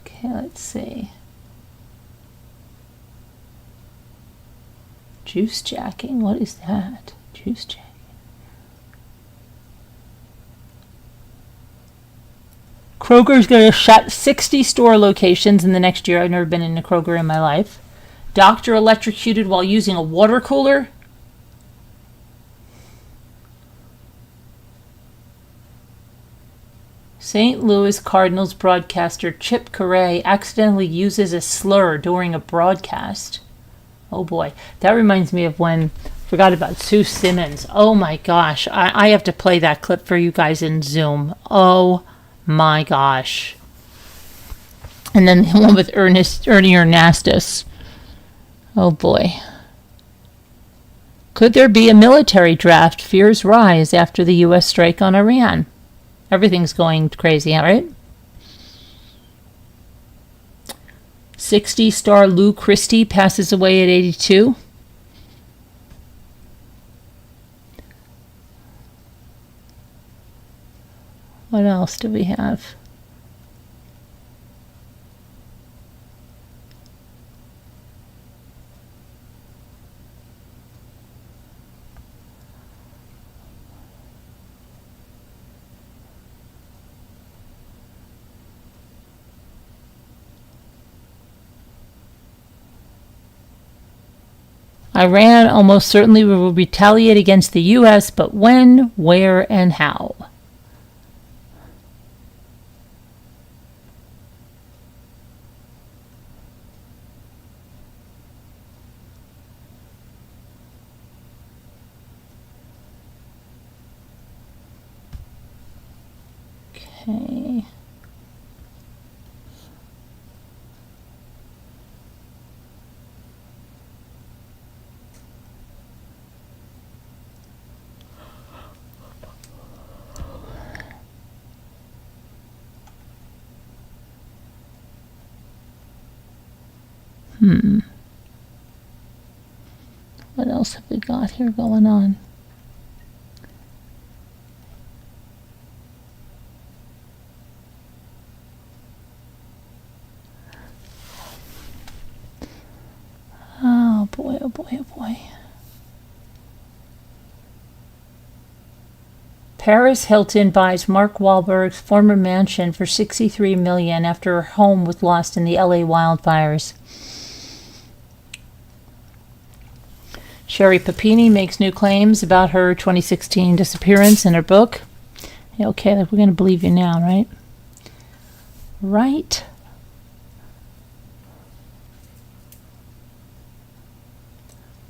Speaker 2: Okay, let's see. Juice jacking, what is that? Juice jacking. Kroger's going to shut 60 store locations in the next year. I've never been in a Kroger in my life. Doctor electrocuted while using a water cooler. St. Louis Cardinals broadcaster Chip Correa accidentally uses a slur during a broadcast. Oh boy, that reminds me of when, forgot about Sue Simmons. Oh my gosh, I have to play that clip for you guys in Zoom. Oh my gosh. And then the one with Ernie Ernastus. Oh boy. Could there be a military draft? Fears rise after the U.S. strike on Iran. Everything's going crazy, right? 60-star Lou Christie passes away at 82. What else do we have? Iran almost certainly will retaliate against the U.S., but when, where, and how? Okay. What else else have we got here going on? Oh boy, oh boy, oh boy. Paris Hilton buys Mark Wahlberg's former mansion for $63 million after her home was lost in the LA wildfires. Sherry Papini makes new claims about her 2016 disappearance in her book. Yeah, okay, we're going to believe you now, right? Right?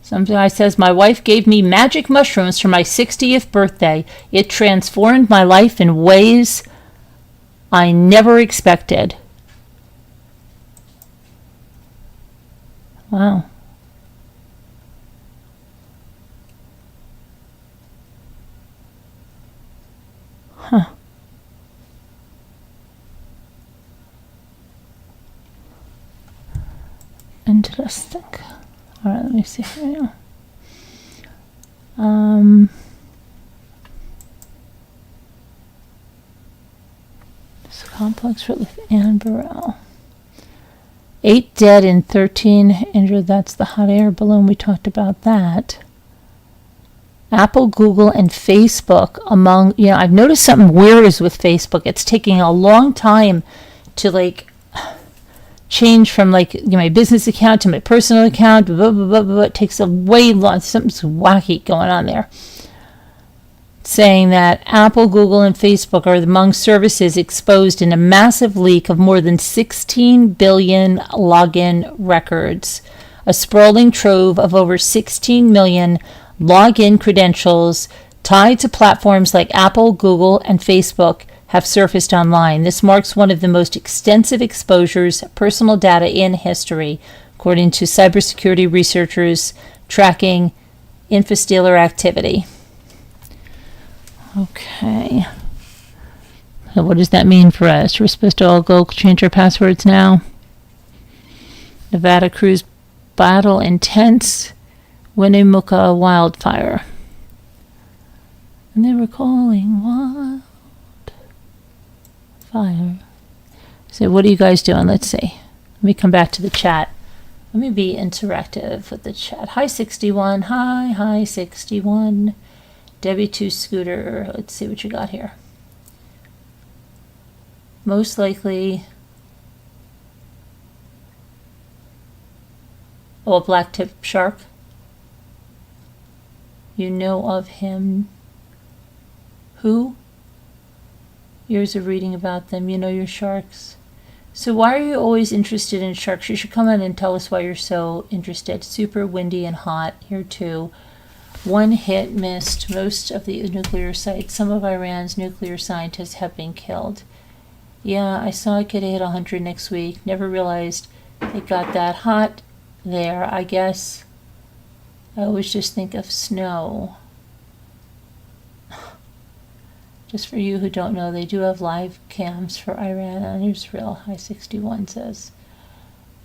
Speaker 2: Some guy says, my wife gave me magic mushrooms for my 60th birthday. It transformed my life in ways I never expected. Wow. Huh. Interesting. All right, let me see here. This complex with Ann Burrell. 8 dead and 13 injured. That's the hot air balloon. We talked about that. Apple, Google, and Facebook among, I've noticed something weird is with Facebook. It's taking a long time to change from my business account to my personal account. Blah, blah, blah, blah. It takes a way long. Something's wacky going on there. Saying that Apple, Google, and Facebook are among services exposed in a massive leak of more than 16 billion login records. A sprawling trove of over 16 million login credentials tied to platforms like Apple, Google, and Facebook have surfaced online. This marks one of the most extensive exposures of personal data in history, according to cybersecurity researchers tracking infostealer activity. Okay. So what does that mean for us? We're supposed to all go change our passwords now? Nevada cruise battle intense. Winnemucca wildfire. And they were calling wildfire. So what are you guys doing? Let's see. Let me come back to the chat. Let me be interactive with the chat. Hi 61. Hi 61. Debbie 2 Scooter. Let's see what you got here. Most likely. Oh, a black tip shark. You know of him. Who? Years of reading about them. You know your sharks. So why are you always interested in sharks? You should come in and tell us why you're so interested. Super windy and hot here too. One hit missed most of the nuclear sites. Some of Iran's nuclear scientists have been killed. Yeah, I saw it get hit 100 next week. Never realized it got that hot there. I guess I always just think of snow. Just for you who don't know, they do have live cams for Iran on Israel. High 61 says.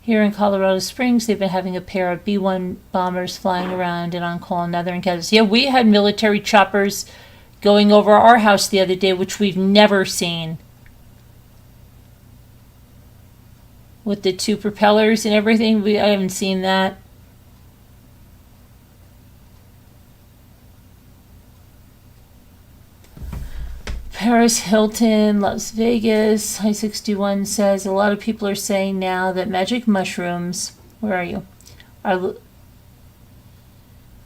Speaker 2: Here in Colorado Springs, they've been having a pair of B-1 bombers flying around and on call in northern Kansas. Yeah, we had military choppers going over our house the other day, which we've never seen. With the 2 propellers and everything, I haven't seen that. Paris Hilton, Las Vegas, High 61 says, a lot of people are saying now that magic mushrooms, where are you?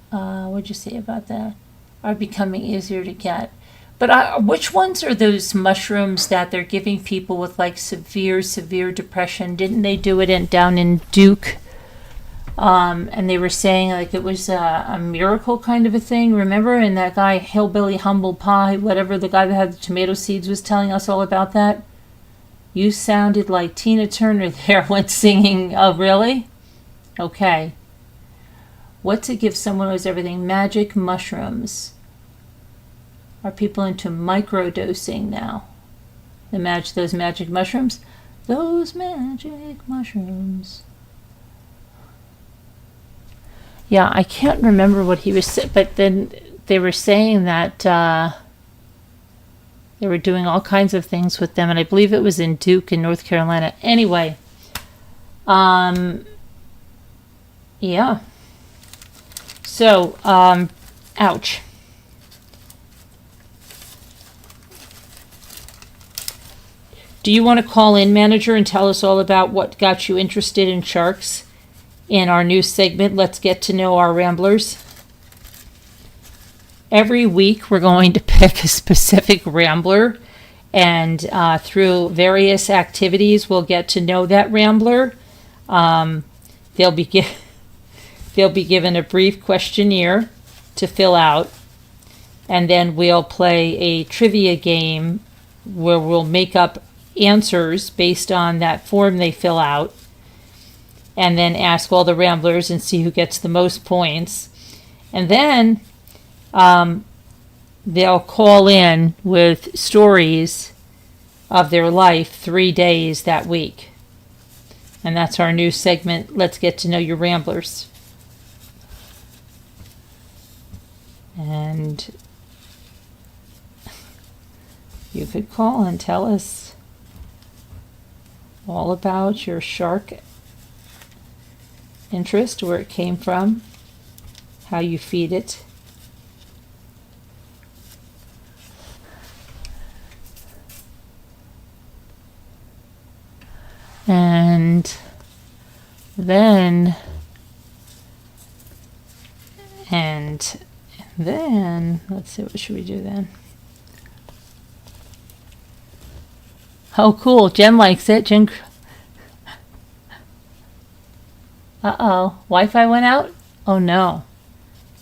Speaker 2: What'd you say about that? Are becoming easier to get. But which ones are those mushrooms that they're giving people with severe depression? Didn't they do it down in Duke? And they were saying it was a miracle kind of a thing. Remember? And that guy, Hillbilly Humble Pie, whatever, the guy that had the tomato seeds was telling us all about that. You sounded like Tina Turner there when singing. Oh, really? Okay. What to give someone who has everything? Magic mushrooms. Are people into microdosing now? Those magic mushrooms? Those magic mushrooms.
Speaker 1: Yeah, I can't remember what he was, but then they were saying that they were doing all kinds of things with them, and I believe it was in Duke in North Carolina. Anyway, yeah. So, ouch. Do you want to call in, manager, and tell us all about what got you interested in sharks in our new segment, Let's Get to Know Our Ramblers? Every week we're going to pick a specific rambler, and through various activities we'll get to know that rambler. They'll be given a brief questionnaire to fill out, and then we'll play a trivia game where we'll make up answers based on that form they fill out, and then ask all the ramblers and see who gets the most points. And then they'll call in with stories of their life 3 days that week. And that's our new segment, Let's Get to Know Your Ramblers. And you could call and tell us all about your shark interest, where it came from, how you feed it. And then let's see, what should we do then? Oh, cool. Jen likes it. Jen. Uh-oh. Wi-Fi went out? Oh, no.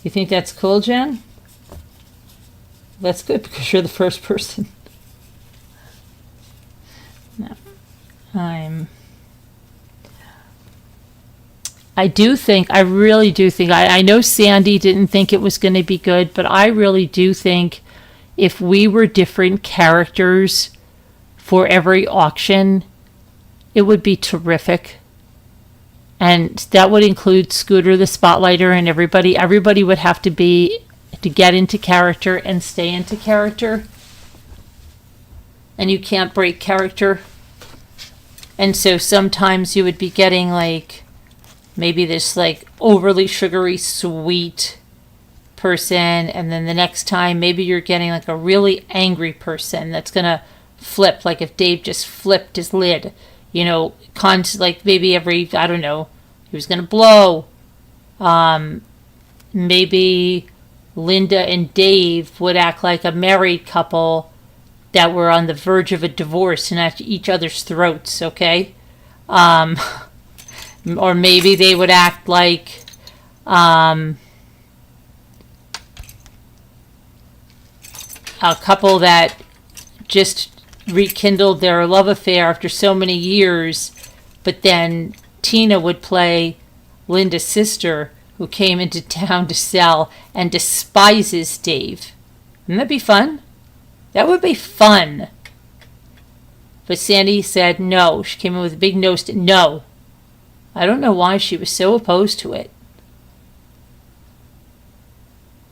Speaker 1: You think that's cool, Jen? That's good because you're the first person. No. I really do think, I know Sandy didn't think it was going to be good, but I really do think if we were different characters for every auction, it would be terrific. And that would include Scooter the Spotlighter and everybody. Everybody would have to get into character and stay into character. And you can't break character. And so sometimes you would be getting like maybe this like overly sugary sweet person, and then the next time maybe you're getting like a really angry person that's gonna flip, like if Dave just flipped his lid, like maybe every, I don't know, he was gonna blow. Maybe Linda and Dave would act like a married couple that were on the verge of a divorce and at each other's throats, okay? Or maybe they would act like a couple that just rekindled their love affair after so many years, but then Tina would play Linda's sister who came into town to sell and despises Dave. Wouldn't that be fun? That would be fun. But Sandy said no. She came in with a big no. No. I don't know why she was so opposed to it.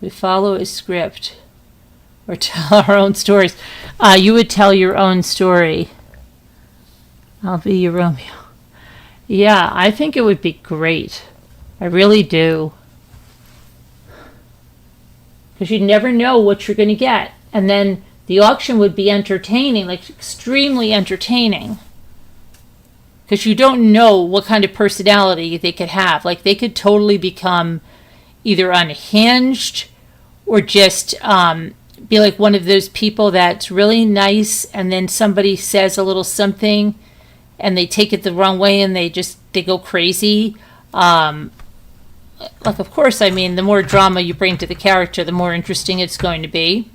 Speaker 1: We follow a script or tell our own stories. You would tell your own story. I'll be your Romeo. Yeah, I think it would be great. I really do. Because you never know what you're going to get. And then the auction would be entertaining, like extremely entertaining. Because you don't know what kind of personality they could have. Like they could totally become either unhinged or just be like one of those people that's really nice, and then somebody says a little something and they take it the wrong way and they go crazy. Like, of course, I mean, the more drama you bring to the character, the more interesting it's going to be.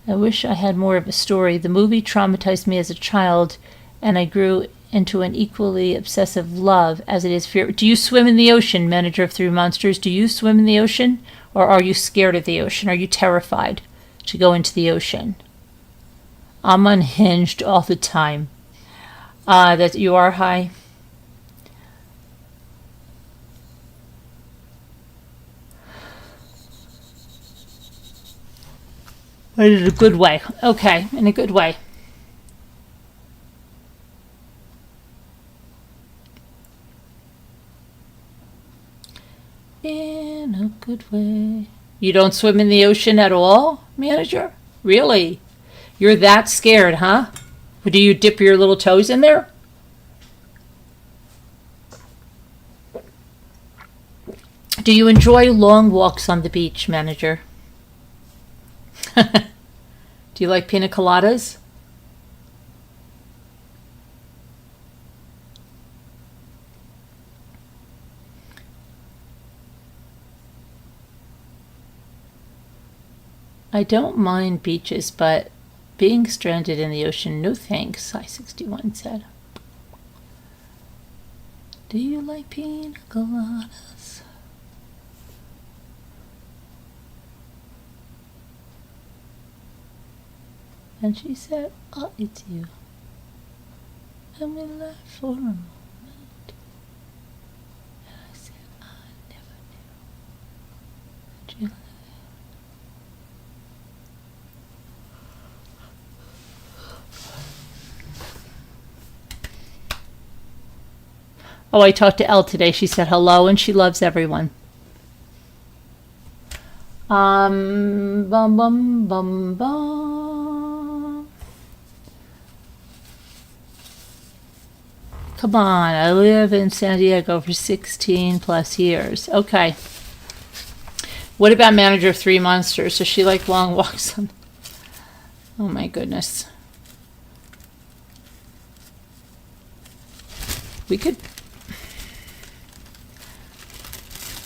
Speaker 1: I wish I had more of a story. The movie traumatized me as a child, and I grew into an equally obsessive love as it is fear. Do you swim in the ocean, manager of Three Monsters? Do you swim in the ocean, or are you scared of the ocean? Are you terrified to go into the ocean? I'm unhinged all the time. That you are high. But in a good way. Okay, in a good way. In a good way. You don't swim in the ocean at all, manager? Really? You're that scared, huh? Do you dip your little toes in there? Do you enjoy long walks on the beach, manager? Do you like pina coladas? I don't mind beaches, but being stranded in the ocean, no thanks, I-61 said. Do you like pina coladas? And she said, oh, it's you. And we laughed for a moment. And I said, I never knew that you. Oh, I talked to Elle today. She said hello and she loves everyone. Bum, bum, bum, bum. Come on, I live in San Diego for 16 plus years. Okay. What about Manager of Three Monsters? Does she like long walks on? Oh my goodness. We could.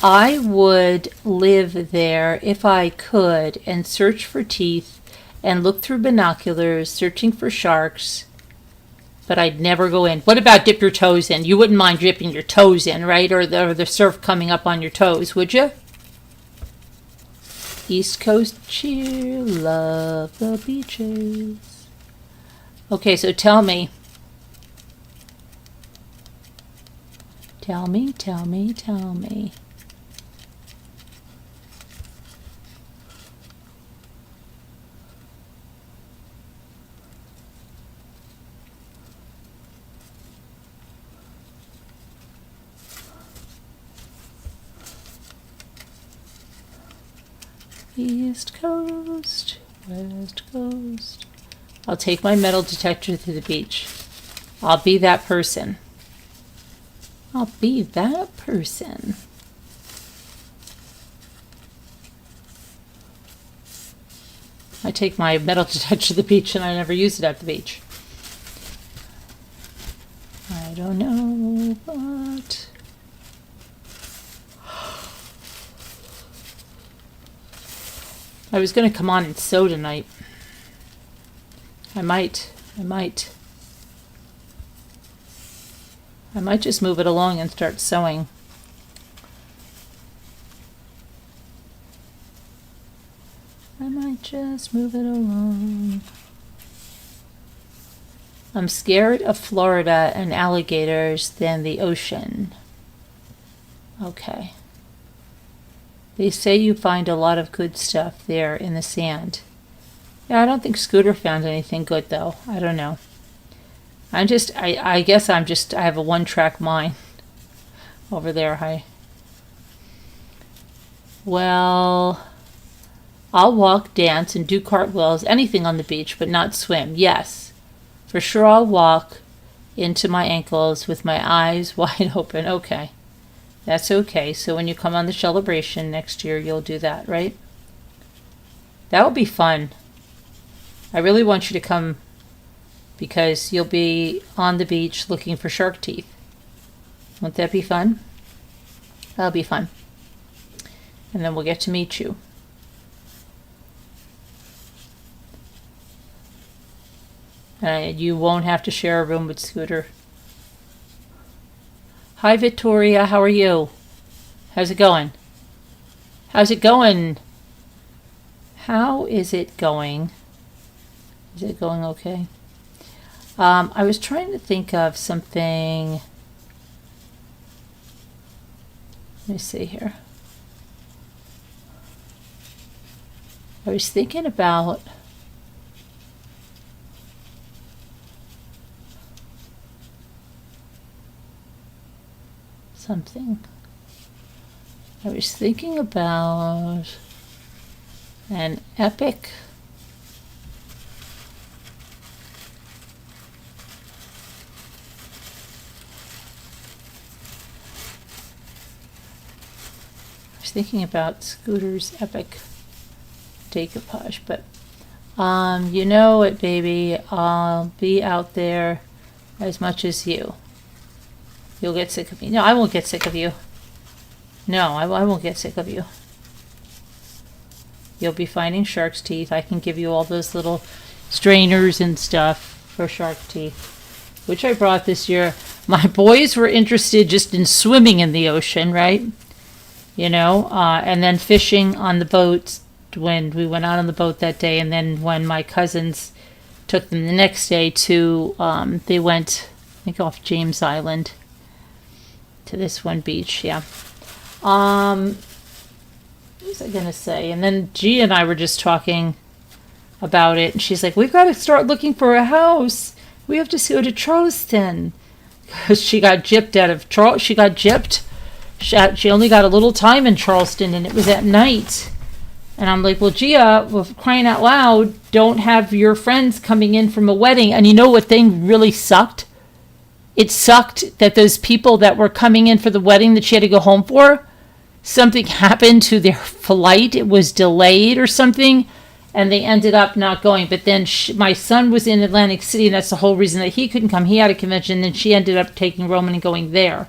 Speaker 1: I would live there if I could and search for teeth and look through binoculars searching for sharks, but I'd never go in. What about dip your toes in? You wouldn't mind dipping your toes in, right? Or the surf coming up on your toes, would you? East Coast cheer, love the beaches. Okay, so tell me. Tell me, tell me, tell me. East Coast, West Coast. I'll take my metal detector to the beach. I'll be that person. I'll be that person. I take my metal detector to the beach and I never use it at the beach. I don't know, but... I was going to come on and sew tonight. I might just move it along and start sewing. I might just move it along. I'm scared of Florida and alligators than the ocean. Okay. They say you find a lot of good stuff there in the sand. Yeah, I don't think Scooter found anything good though. I don't know. I guess I have a one-track mind over there. Well, I'll walk, dance, and do cartwheels, anything on the beach, but not swim. Yes, for sure I'll walk into my ankles with my eyes wide open. Okay. That's okay. So when you come on the celebration next year, you'll do that, right? That will be fun. I really want you to come because you'll be on the beach looking for shark teeth. Won't that be fun? That'll be fun. And then we'll get to meet you. You won't have to share a room with Scooter. Hi, Victoria. How are you? How's it going? How's it going? How is it going? Is it going okay? I was trying to think of something. Let me see here. I was thinking about something. I was thinking about an epic thinking about Scooter's epic decoupage, but you know it, baby. I'll be out there as much as you. You'll get sick of me. No, I won't get sick of you. No, I won't get sick of you. You'll be finding shark's teeth. I can give you all those little strainers and stuff for shark teeth, which I brought this year. My boys were interested just in swimming in the ocean, right? You know, and then fishing on the boats when we went out on the boat that day. And then when my cousins took them the next day to, they went, I think, off James Island to this one beach. Yeah. What was I going to say? And then Gia and I were just talking about it. And she's like, we've got to start looking for a house. We have to go to Charleston. Because she got gypped out of Charleston. She got gypped. She only got a little time in Charleston, and it was at night. And I'm like, well, Gia, well, crying out loud, don't have your friends coming in from a wedding. And you know what thing really sucked? It sucked that those people that were coming in for the wedding that she had to go home for, something happened to their flight. It was delayed or something, and they ended up not going. But then my son was in Atlantic City, and that's the whole reason that he couldn't come. He had a convention, and then she ended up taking Roman and going there.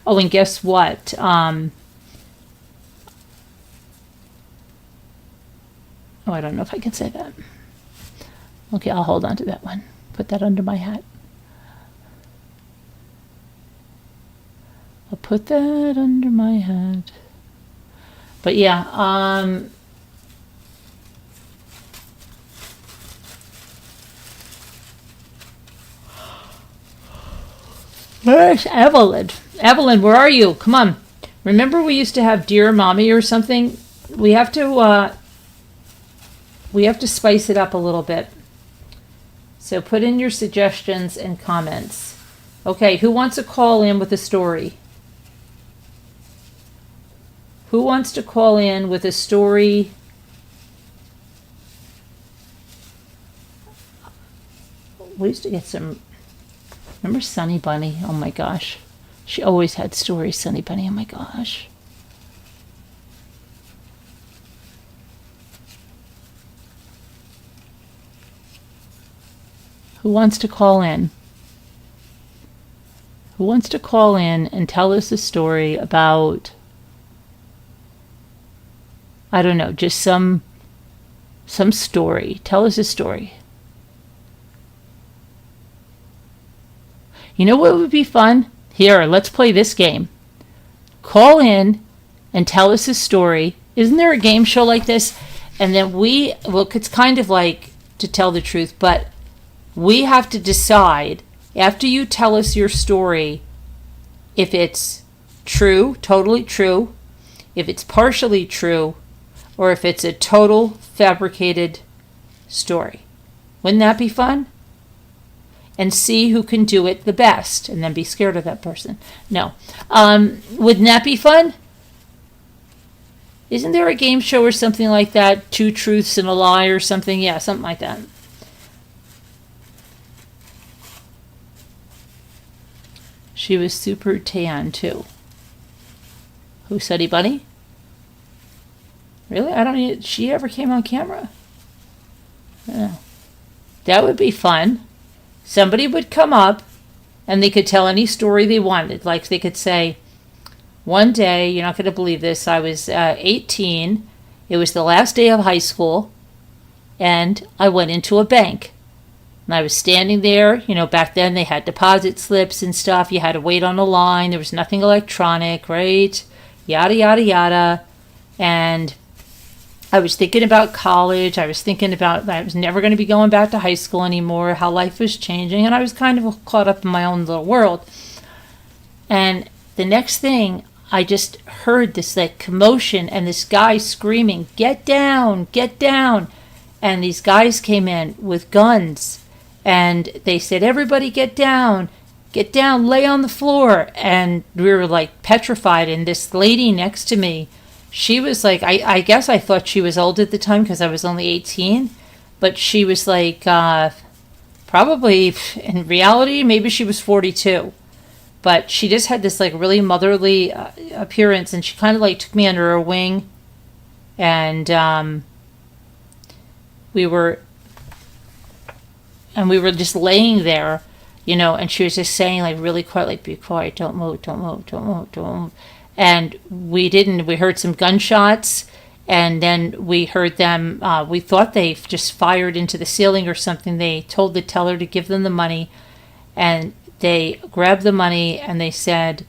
Speaker 1: Oh, and guess what? Oh, I don't know if I can say that. Okay, I'll hold on to that one. Put that under my hat. I'll put that under my hat. But yeah, where's Evelyn? Evelyn, where are you? Come on. Remember we used to have Dear Mommy or something? We have to spice it up a little bit. So put in your suggestions and comments. Okay, who wants to call in with a story? Who wants to call in with a story? We used to get some... Remember Sunny Bunny? Oh my gosh. She always had stories, Sunny Bunny. Oh my gosh. Who wants to call in? Who wants to call in and tell us a story about, I don't know, just some story. Tell us a story. You know what would be fun? Here, let's play this game. Call in and tell us a story. Isn't there a game show like this? And then it's kind of like To Tell the Truth, but we have to decide, after you tell us your story, if it's true, totally true, if it's partially true, or if it's a total fabricated story. Wouldn't that be fun? And see who can do it the best, and then be scared of that person. No. Wouldn't that be fun? Isn't there a game show or something like that? 2 Truths and a Lie or something? Yeah, something like that. She was super tan, too. Who, Sunny Bunny? Really? I don't know. She ever came on camera? Yeah. That would be fun. Somebody would come up and they could tell any story they wanted. Like they could say, one day, you're not going to believe this, I was 18. It was the last day of high school. And I went into a bank. And I was standing there. You know, back then they had deposit slips and stuff. You had to wait on a line. There was nothing electronic, right? Yada, yada, yada. And I was thinking about college. I was thinking about I was never going to be going back to high school anymore, how life was changing. And I was kind of caught up in my own little world. And the next thing, I just heard this like commotion and this guy screaming, "Get down, get down." And these guys came in with guns. And they said, "Everybody get down." get down, lay on the floor. And we were like petrified. And this lady next to me, she was like, I guess I thought she was old at the time because I was only 18, but she was like, probably in reality, maybe she was 42. But she just had this like really motherly appearance, and she kind of like took me under her wing, and we were just laying there, and she was just saying like really quiet, like, be quiet, don't move, don't move, don't move, don't move. And we heard some gunshots, and then we heard them, we thought they just fired into the ceiling or something. They told the teller to give them the money, and they grabbed the money and they said,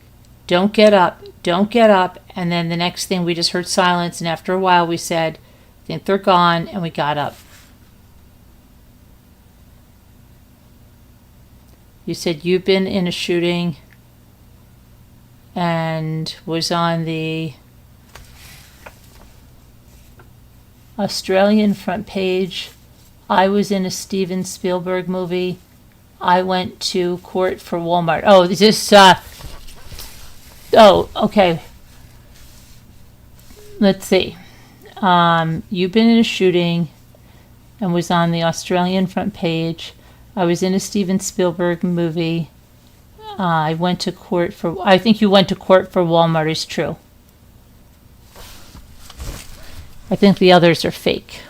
Speaker 1: don't get up, don't get up. And then the next thing, we just heard silence, and after a while we said, I think they're gone, and we got up. You said you've been in a shooting and was on the Australian front page. I was in a Steven Spielberg movie. I went to court for Walmart. Oh, is this, okay. Let's see. You've been in a shooting and was on the Australian front page. I was in a Steven Spielberg movie. I went to court for, I think you went to court for Walmart is true. I think the others are fake.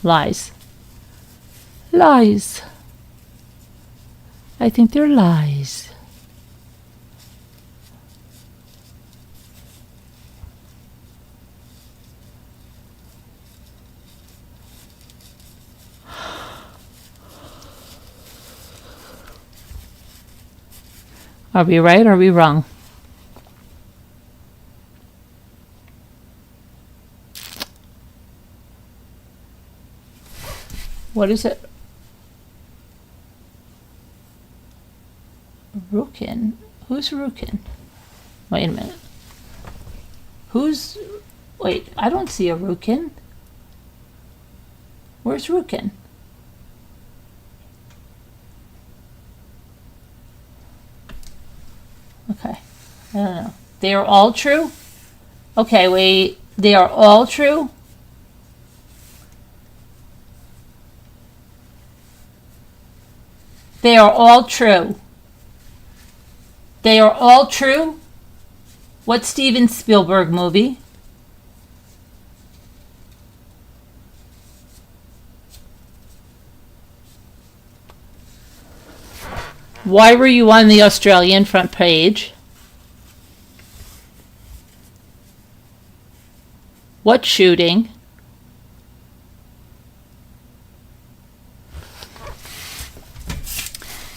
Speaker 1: Lies. Lies. I think they're lies. Are we right or are we wrong? What is it? Rukin? Who's Rukin? Wait a minute. Wait, I don't see a Rukin. Where's Rukin? Okay, I don't know. They are all true? Okay, wait, they are all true? They are all true. They are all true? What Steven Spielberg movie? Why were you on the Australian front page? What shooting?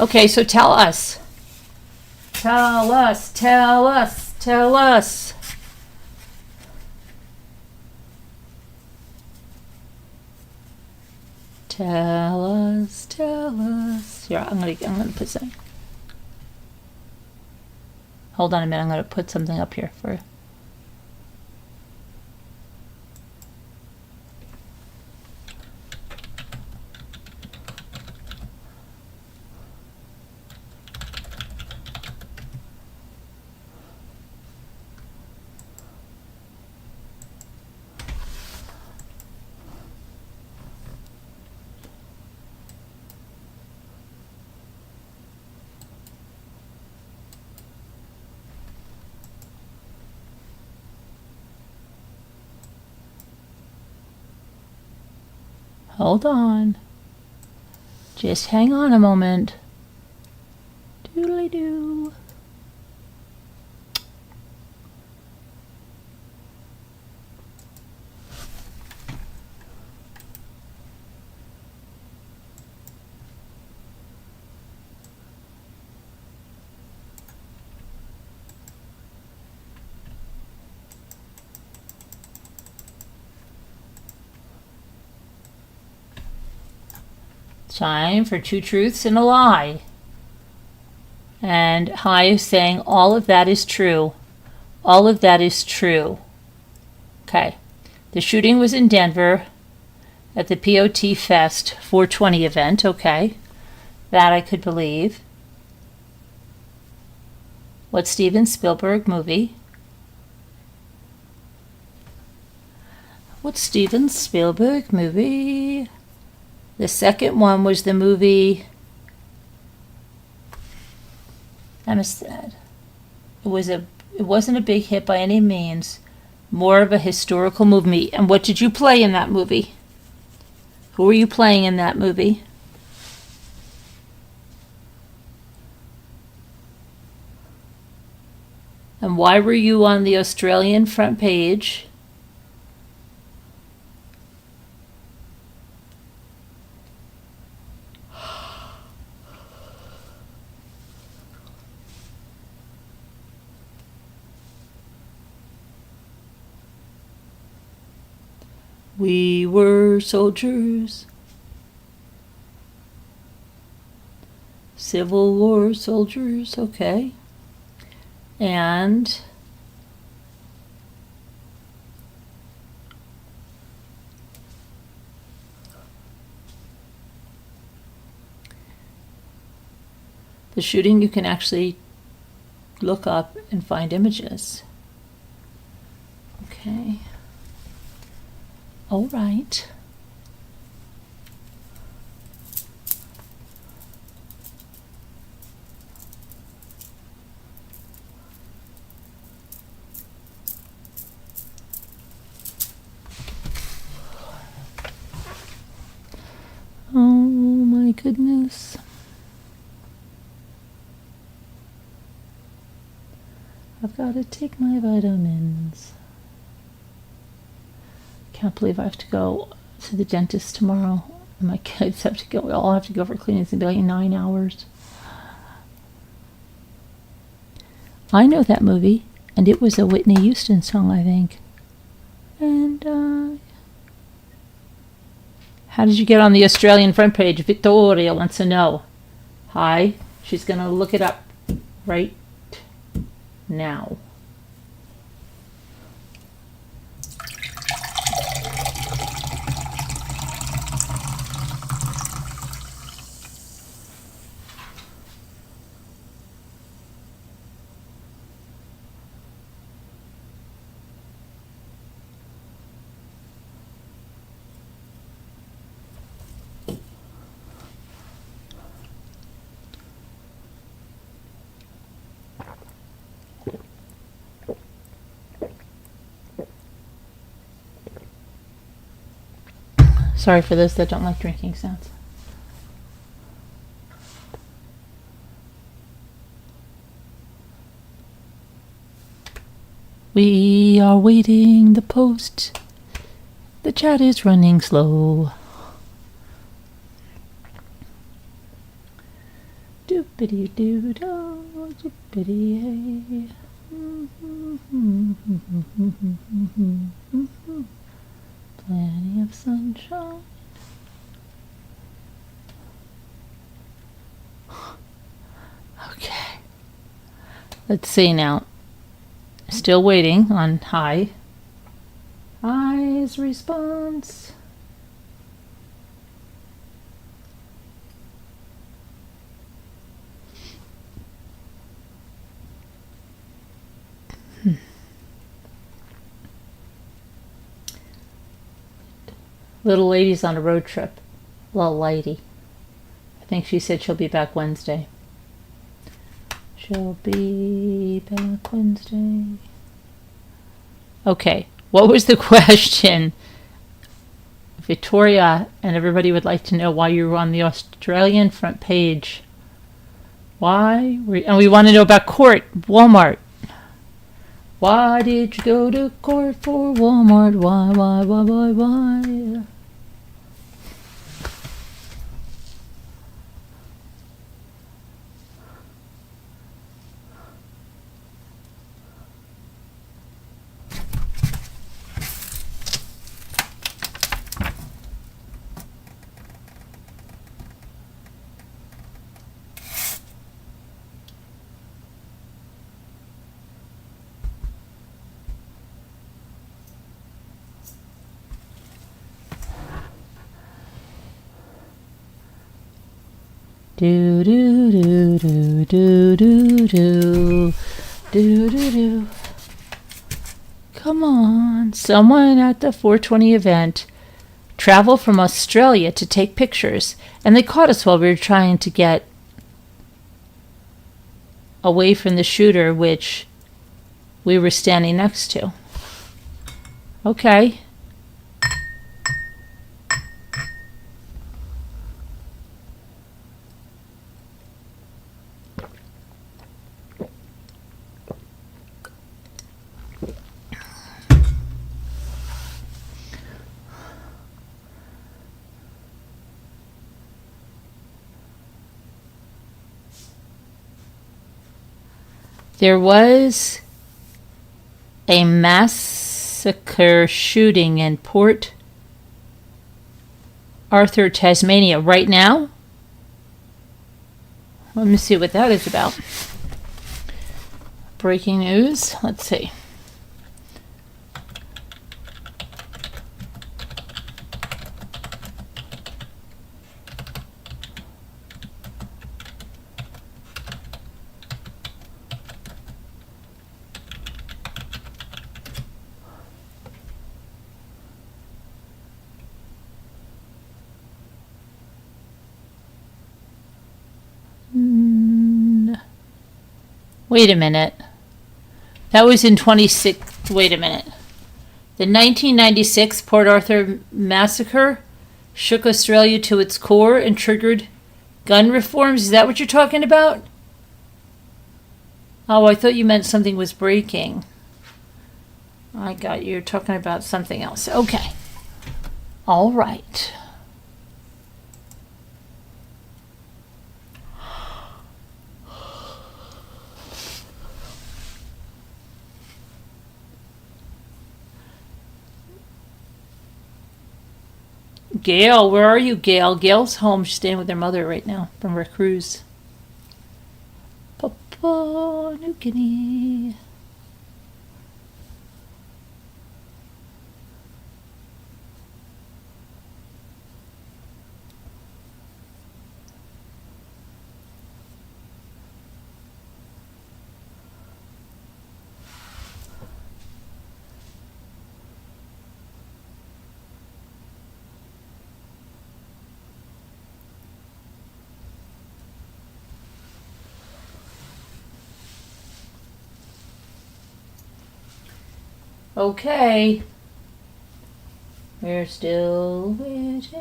Speaker 1: Okay, so tell us. Tell us, tell us, tell us. Tell us, tell us. Here, I'm gonna put something. Hold on a minute, I'm gonna put something up here for you. Hold on. Just hang on a moment. Doodly-doo. Time for two truths and a lie. And Hi is saying all of that is true. All of that is true. Okay. The shooting was in Denver at the POT Fest 420 event. Okay. That I could believe. What Steven Spielberg movie? What Steven Spielberg movie? The second one was the movie Amistad. It wasn't a big hit by any means. More of a historical movie. And what did you play in that movie? Who were you playing in that movie? And why were you on the Australian front page? We were soldiers. Civil War soldiers, okay. And the shooting, you can actually look up and find images. Okay. All right. Oh my goodness. I've got to take my vitamins. Can't believe I have to go to the dentist tomorrow. My kids have to go. We all have to go for cleanings. It'll be like 9 hours. I know that movie, and it was a Whitney Houston song, I think. And how did you get on the Australian front page? Victoria wants to know. Hi. She's going to look it up right now. Sorry for those that don't like drinking sounds. We are waiting the post. The chat is running slow. Doopity doo do, doopity hey. Plenty of sunshine. Okay. Let's see now. Still waiting on hi. Hi's response. Little lady's on a road trip. Little lady. I think she said she'll be back Wednesday. She'll be back Wednesday. Okay. What was the question? Victoria and everybody would like to know why you were on the Australian front page. Why? And we want to know about court, Walmart. Why did you go to court for Walmart? Why?
Speaker 2: Do do do do do do do do do do. Come on, someone at the 420 event traveled from Australia to take pictures, and they caught us while we were trying to get away from the shooter, which we were standing next to. Okay. There was a massacre shooting in Port Arthur, Tasmania right now. Let me see what that is about. Breaking news. Let's see. Wait a minute. That was in 26. Wait a minute. The 1996 Port Arthur massacre shook Australia to its core and triggered gun reforms. Is that what you're talking about? Oh, I thought you meant something was breaking. I got you. You're talking about something else. Okay. All right. Gail, where are you, Gail? Gail's home. She's staying with her mother right now from her cruise. Papua New Guinea. Okay. We're still waiting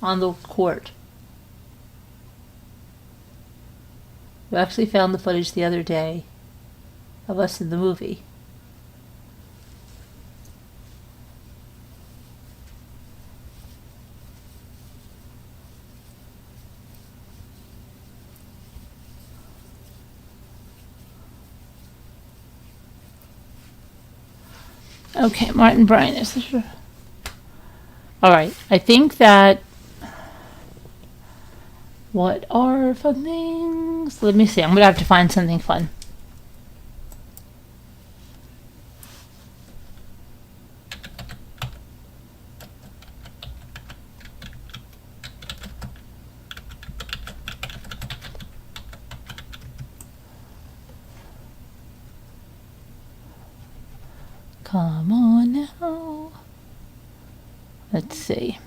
Speaker 2: on the court. We actually found the footage the other day of us in the movie. Okay, Martin Bryan, is this your... All right, I think that... What are fun things? Let me see, I'm going to have to find something fun. Come on now. Let's see.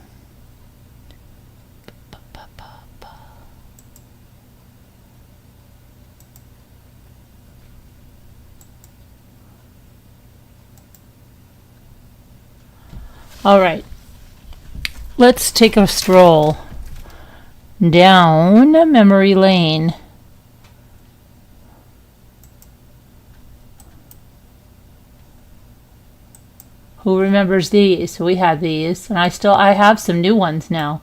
Speaker 2: All right. Let's take a stroll down memory lane. Who remembers these? We had these, and I have some new ones now.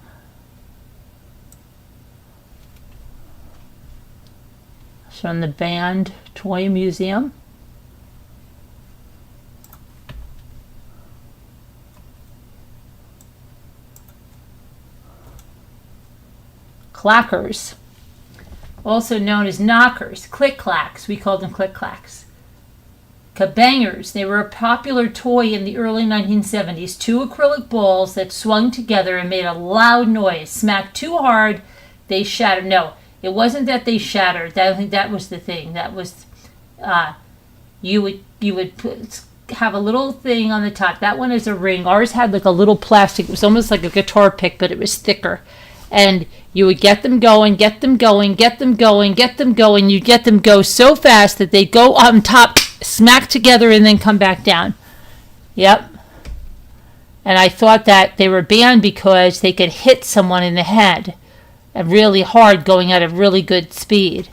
Speaker 2: It's from the Band Toy Museum. Clackers, also known as knockers, click-clacks. We called them click-clacks. Kabangers, they were a popular toy in the early 1970s. Two acrylic balls that swung together and made a loud noise. Smacked too hard,
Speaker 1: they shattered. No, it wasn't that they shattered. I think that was the thing. That was, you would have a little thing on the top. That one is a ring. Ours had like a little plastic. It was almost like a guitar pick, but it was thicker. And you would get them going, get them going, get them going, get them going. You'd get them go so fast that they'd go on top, smack together, and then come back down. Yep. And I thought that they were banned because they could hit someone in the head really hard going at a really good speed.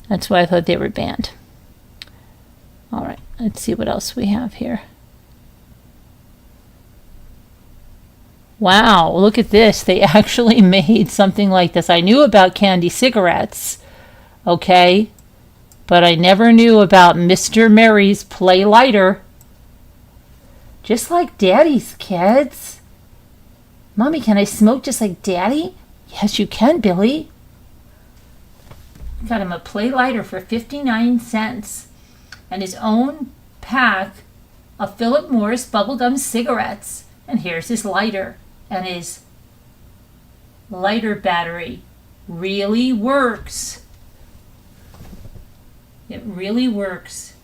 Speaker 1: That's why I thought they were banned. All right, let's see what else we have here. Wow, look at this. They actually made something like this. I knew about candy cigarettes, okay, but I never knew about Mr. Mary's Play Lighter. Just like Daddy's, kids. Mommy, can I smoke just like Daddy? Yes, you can, Billy. Got him a Play Lighter for 59 cents and his own pack of Philip Morris bubblegum cigarettes. And here's his lighter. And his lighter battery really works. It really works.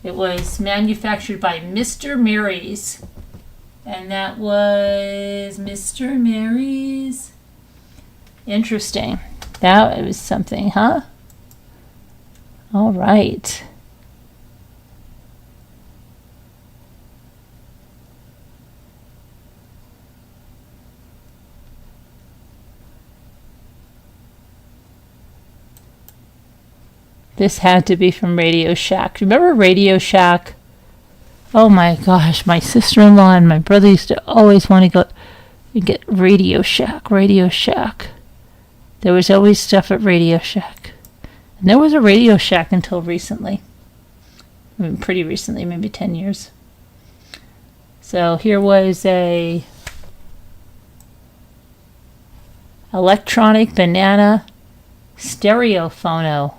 Speaker 1: It was manufactured by Mr. Mary's. And that was Mr. Mary's. Interesting. That was something, huh? All right. This had to be from Radio Shack. Remember Radio Shack? Oh my gosh, my sister-in-law and my brother used to always want to go and get Radio Shack, Radio Shack. There was always stuff at Radio Shack. And there was a Radio Shack until recently. I mean, pretty recently, maybe 10 years. So here was a electronic banana stereophono.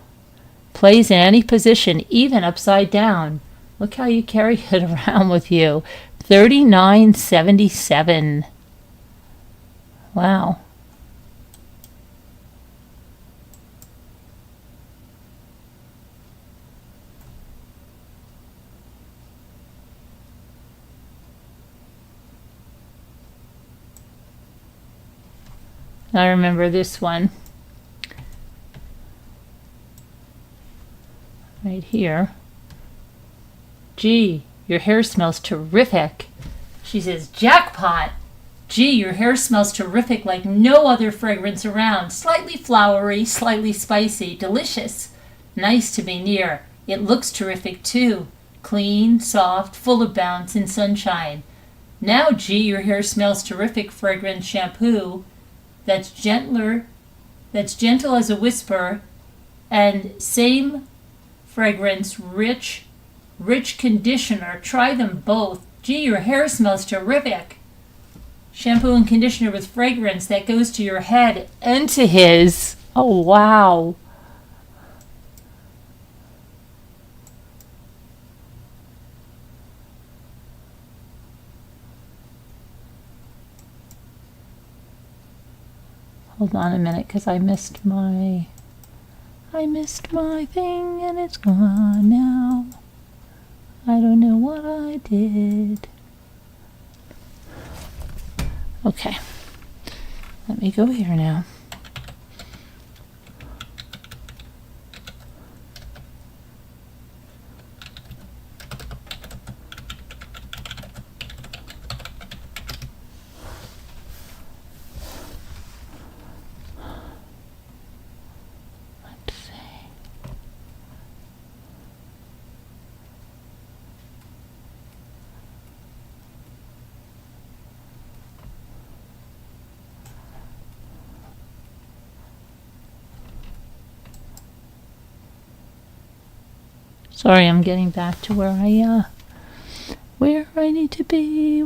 Speaker 1: Plays in any position, even upside down. Look how you carry it around with you. $39.77. Wow. I remember this one. Right here. Gee, your hair smells terrific. She says, jackpot. Gee, your hair smells terrific like no other fragrance around. Slightly flowery, slightly spicy, delicious. Nice to be near. It looks terrific too. Clean, soft, full of bounce and sunshine. Now, gee, your hair smells terrific fragrance shampoo. That's gentle as a whisper, and same fragrance, rich conditioner. Try them both. Gee, your hair smells terrific. Shampoo and conditioner with fragrance that goes to your head and to his. Oh, wow. Hold on a minute, because I missed my thing and it's gone now. I don't know what I did. Okay. Let me go here now. Sorry, I'm getting back to where I need to be.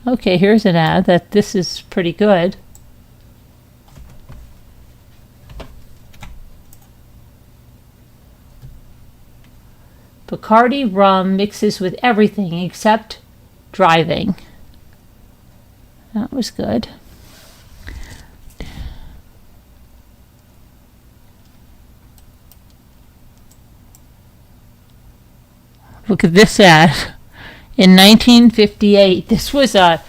Speaker 1: Okay, here's an ad that this is pretty good.
Speaker 2: Bacardi rum mixes with everything except driving. That was good. Look at this ad. In 1958, this was a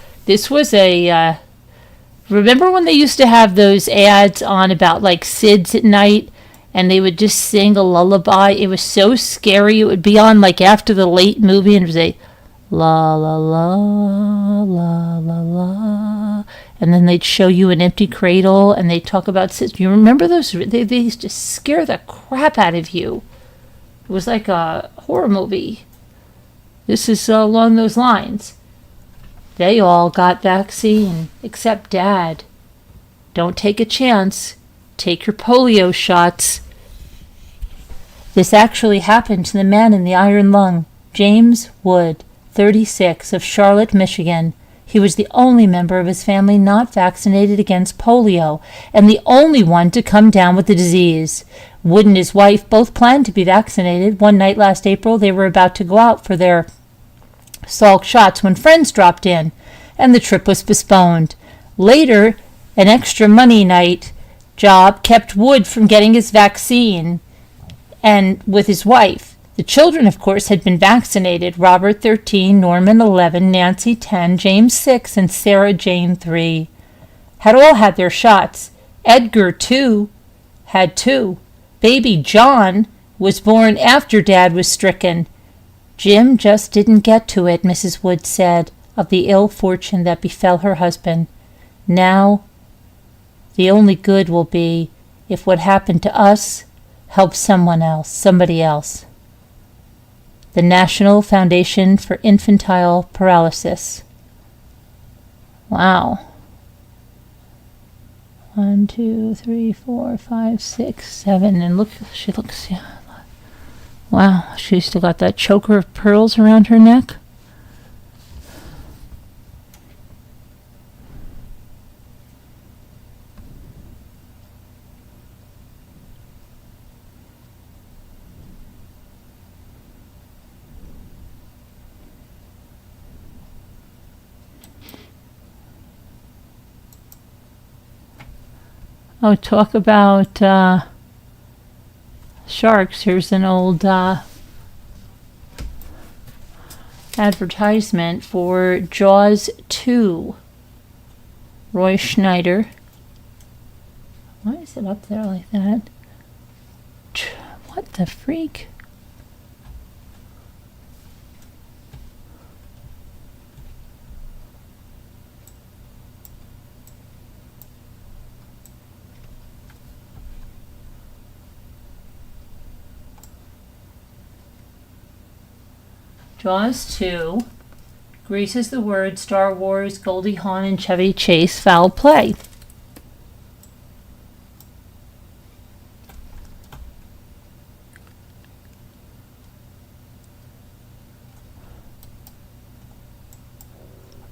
Speaker 2: remember when they used to have those ads on about like SIDS at night and they would just sing a lullaby? It was so scary. It would be on like after the late movie and it would say la la la la la la, and then they'd show you an empty cradle and they'd talk about SIDS. You remember those? They used to scare the crap out of you. It was like a horror movie. This is along those lines. They all got vaccine, except Dad. Don't take a chance. Take your polio shots. This actually happened to the man in the iron lung, James Wood, 36, of Charlotte, Michigan. He was the only member of his family not vaccinated against polio, and the only one to come down with the disease. Wood and his wife both planned to be vaccinated. One night last April, they were about to go out for their Salk shots when friends dropped in, and the trip was postponed. Later, an extra money night job kept Wood from getting his vaccine and with his wife. The children, of course, had been vaccinated. Robert, 13, Norman, 11, Nancy, 10, James, 6, and Sarah Jane, 3. Had all had their shots. Edgar, too, had 2. Baby John was born after Dad was stricken. Jim just didn't get to it, Mrs. Wood said, of the ill fortune that befell her husband. Now, the only good will be if what happened to us helps somebody else. The National Foundation for Infantile Paralysis. Wow. 1, 2, 3, 4, 5, 6, 7, and look, she looks, yeah. Wow, she's still got that choker of pearls around her neck. Oh, talk about sharks. Here's an old advertisement for Jaws 2. Roy Schneider. Why is it up there like that? What the freak? Jaws 2 greases the word Star Wars, Goldie Hawn, and Chevy Chase foul play.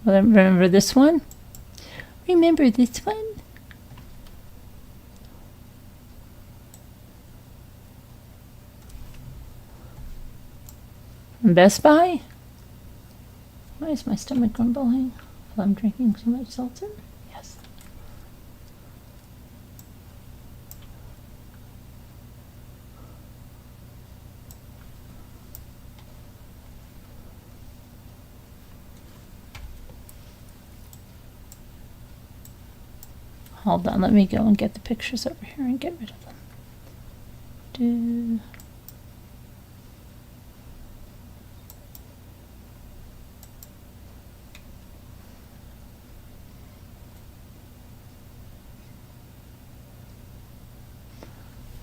Speaker 2: Remember this one? Remember this one? From Best Buy? Why is my stomach grumbling? Well, I'm drinking too much seltzer? Yes. Hold on, let me go and get the pictures over here and get rid of them.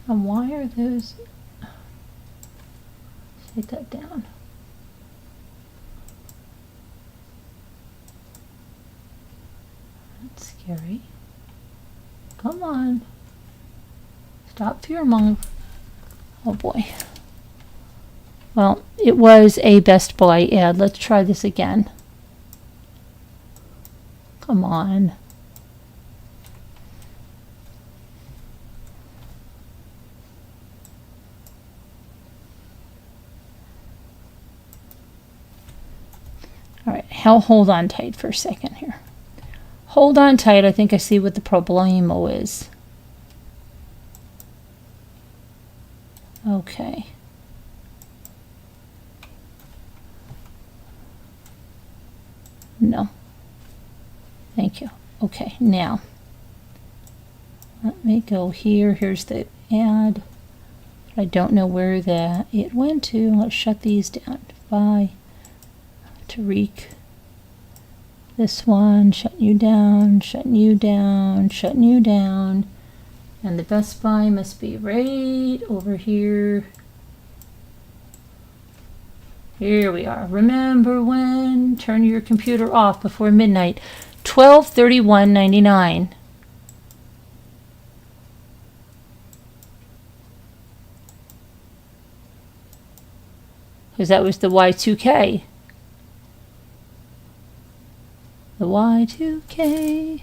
Speaker 2: And why are those? Take that down. That's scary. Come on. Stop fear-mongering. Oh boy. Well, it was a Best Buy ad. Let's try this again. Come on. All right, hold on tight for a second here. Hold on tight. I think I see what the problemo is. Okay. No. Thank you. Okay, now let me go here. Here's the ad. I don't know where it went to. Let's shut these down. Bye. Tariq. This one, shutting you down, shutting you down, shutting you down. And the Best Buy must be right over here. Here we are. Remember when? Turn your computer off before midnight. $1231.99. Because that was the Y2K. The Y2K.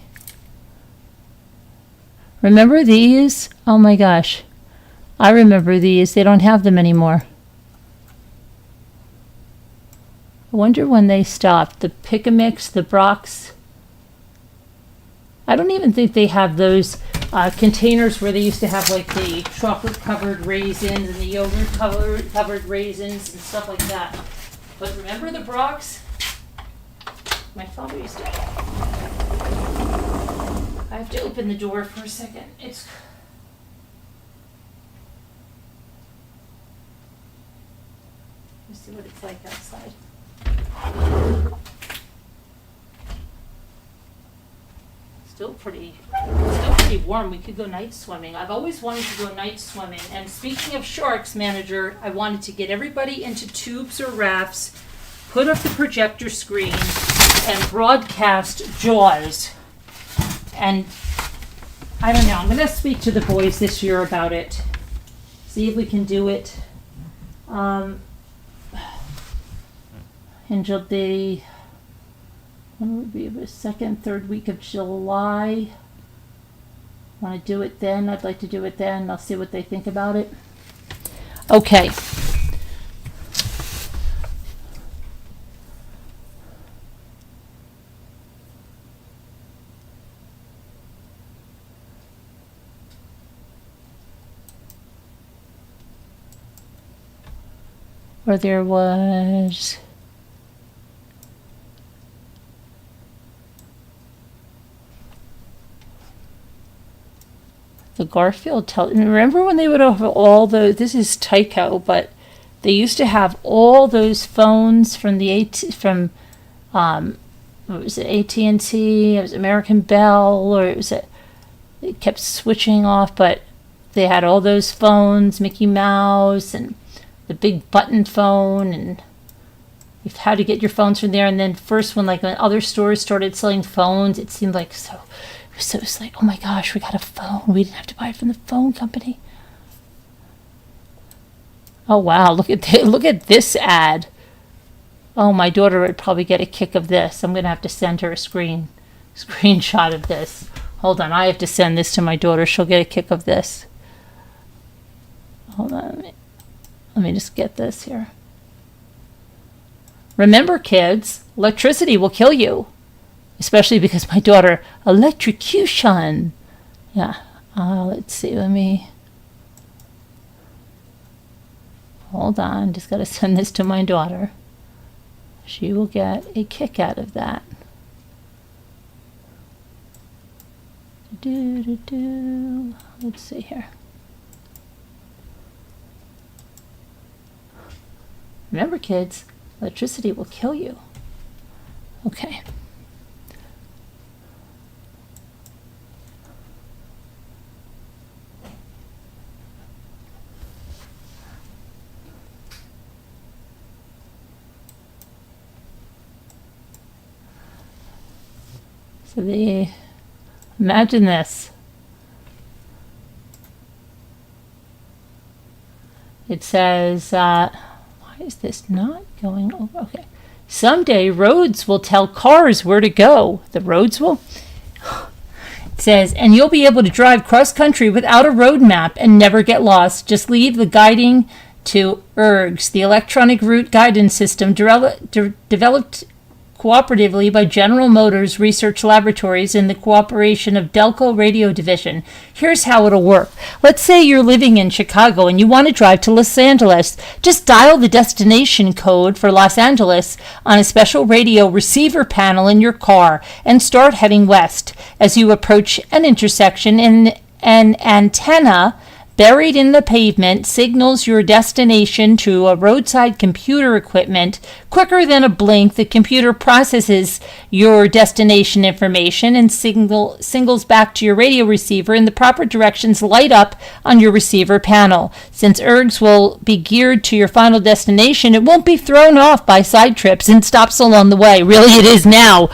Speaker 2: Remember these? Oh my gosh. I remember these. They don't have them anymore. I wonder when they stopped. The Pick-a-Mix, the Brock's. I don't even think they have those containers where they used to have like the chocolate-covered raisins and the yogurt-covered raisins and stuff like that. But remember the Brock's? My father used to. I have to open the door for a second. Let's see what it's like outside. Still pretty warm. We could go night swimming. I've always wanted to go night swimming. And speaking of sharks, manager, I wanted to get everybody into tubes or rafts, put up the projector screen, and broadcast Jaws. And I don't know. I'm going to speak to the boys this year about it. See if we can do it. In the when would be the second, third week of July. Want to do it then? I'd like to do it then. I'll see what they think about it. Okay. Or there was the Garfield remember when they would have all those, this is Tyco, but they used to have all those phones from what was it, AT&T, it was American Bell, or it kept switching off, but they had all those phones, Mickey Mouse and the big button phone, and you had to get your phones from there. And then first when other stores started selling phones, it seemed like so it's like, oh my gosh, we got a phone. We didn't have to buy it from the phone company. Oh wow, look at this ad. Oh, my daughter would probably get a kick of this. I'm gonna have to send her a screenshot of this. Hold on, I have to send this to my daughter. She'll get a kick of this. Hold on, let me just get this here. Remember, kids, electricity will kill you. Especially because my daughter, electrocution. Yeah, let's see, hold on, just got to send this to my daughter. She will get a kick out of that. Let's see here. Remember, kids, electricity will kill you. Okay. So imagine this. It says, why is this not going over? Okay. Someday roads will tell cars where to go. The roads will? It says, and you'll be able to drive cross country without a road map and never get lost. Just leave the guiding to ERGS, the electronic route guidance system developed
Speaker 1: cooperatively by General Motors Research Laboratories in the cooperation of Delco Radio Division. Here's how it'll work. Let's say you're living in Chicago and you want to drive to Los Angeles. Just dial the destination code for Los Angeles on a special radio receiver panel in your car and start heading west. As you approach an intersection, an antenna buried in the pavement signals your destination to a roadside computer equipment. Quicker than a blink, the computer processes your destination information and signals back to your radio receiver, and the proper directions light up on your receiver panel. Since ERGs will be geared to your final destination, it won't be thrown off by side trips and stops along the way. Really, it is now.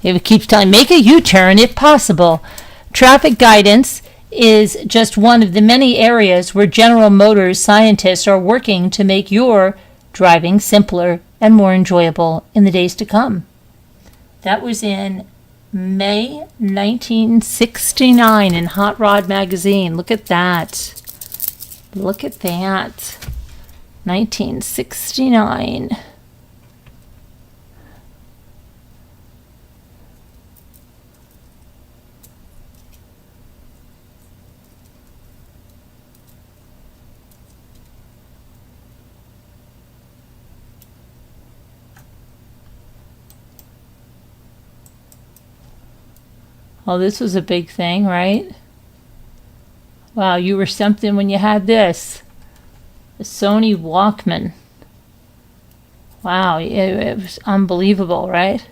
Speaker 1: It keeps telling, make a U-turn if possible. Traffic guidance is just one of the many areas where General Motors scientists are working to make your driving simpler and more enjoyable in the days to come. That was in May 1969 in Hot Rod magazine. Look at that. Look at that. 1969. Oh, this was a big thing, right? Wow, you were something when you had this. The Sony Walkman. Wow, it was unbelievable, right?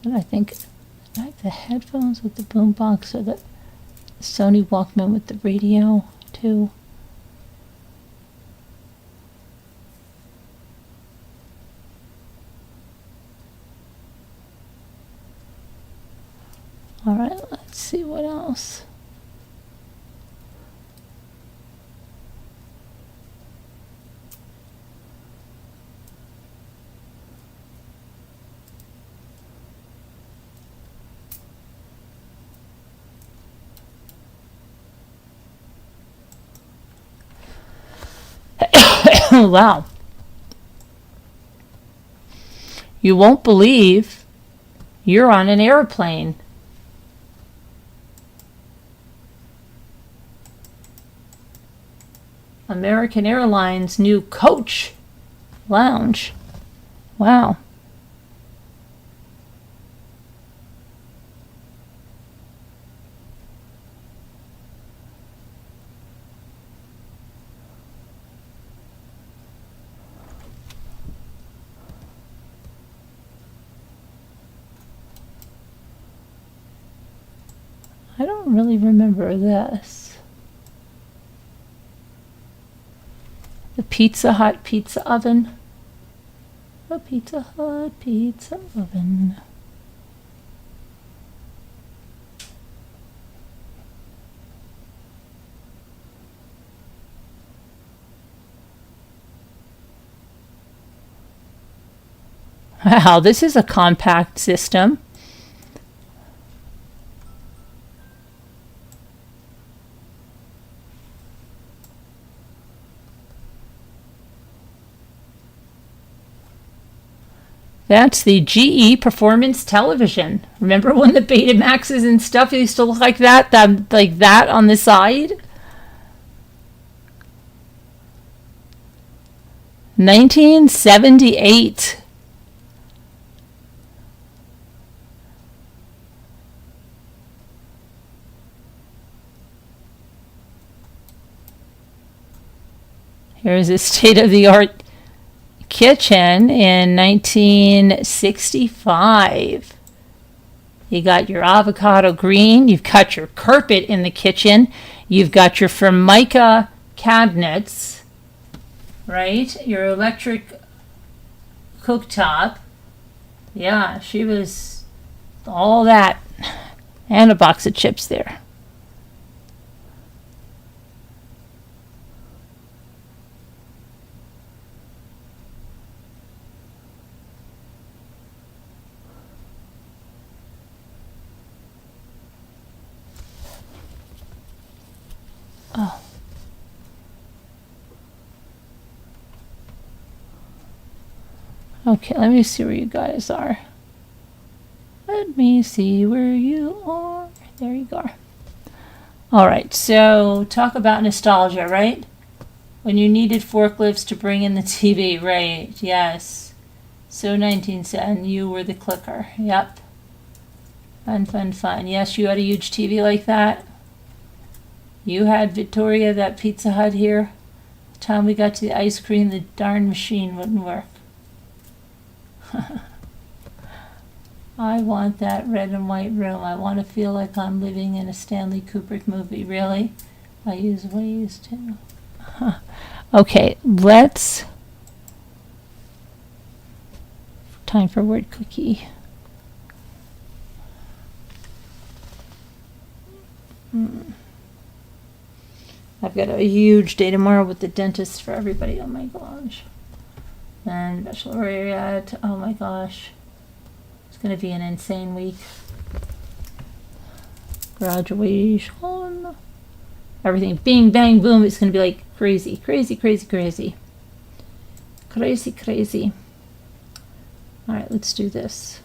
Speaker 1: And I think the headphones with the boombox or the Sony Walkman with the radio, too. All right, let's see what else. Wow. You won't believe you're on an airplane. American Airlines new coach lounge. Wow. I don't really remember this. The Pizza Hut pizza oven. The Pizza Hut pizza oven. Wow, this is a compact system. That's the GE Performance Television. Remember when the Betamaxes and stuff used to look like that on the side? 1978. Here's a state-of-the-art kitchen in 1965. You got your avocado green, you've got your carpet in the kitchen, you've got your Formica cabinets, right? Your electric cooktop. Yeah, she was all that. And a box of chips there. Oh.
Speaker 2: Okay, let me see where you guys are. Let me see where you are. There you are. All right, so talk about nostalgia, right? When you needed forklifts to bring in the TV, right? Yes. So 1910, you were the clicker. Yep. Fun, fun, fun. Yes, you had a huge TV like that. You had, Victoria, that Pizza Hut here. The time we got to the ice cream, the darn machine wouldn't work. I want that red and white room. I want to feel like I'm living in a Stanley Kubrick movie. Really? I use Waze too. Okay, let's... Time for word cookie. I've got a huge day tomorrow with the dentist for everybody. Oh my gosh. And bachelorette. Oh my gosh. It's going to be an insane week. Graduation. Everything. Bing, bang, boom. It's going to be like crazy, crazy, crazy, crazy. Crazy, crazy. All right, let's do this.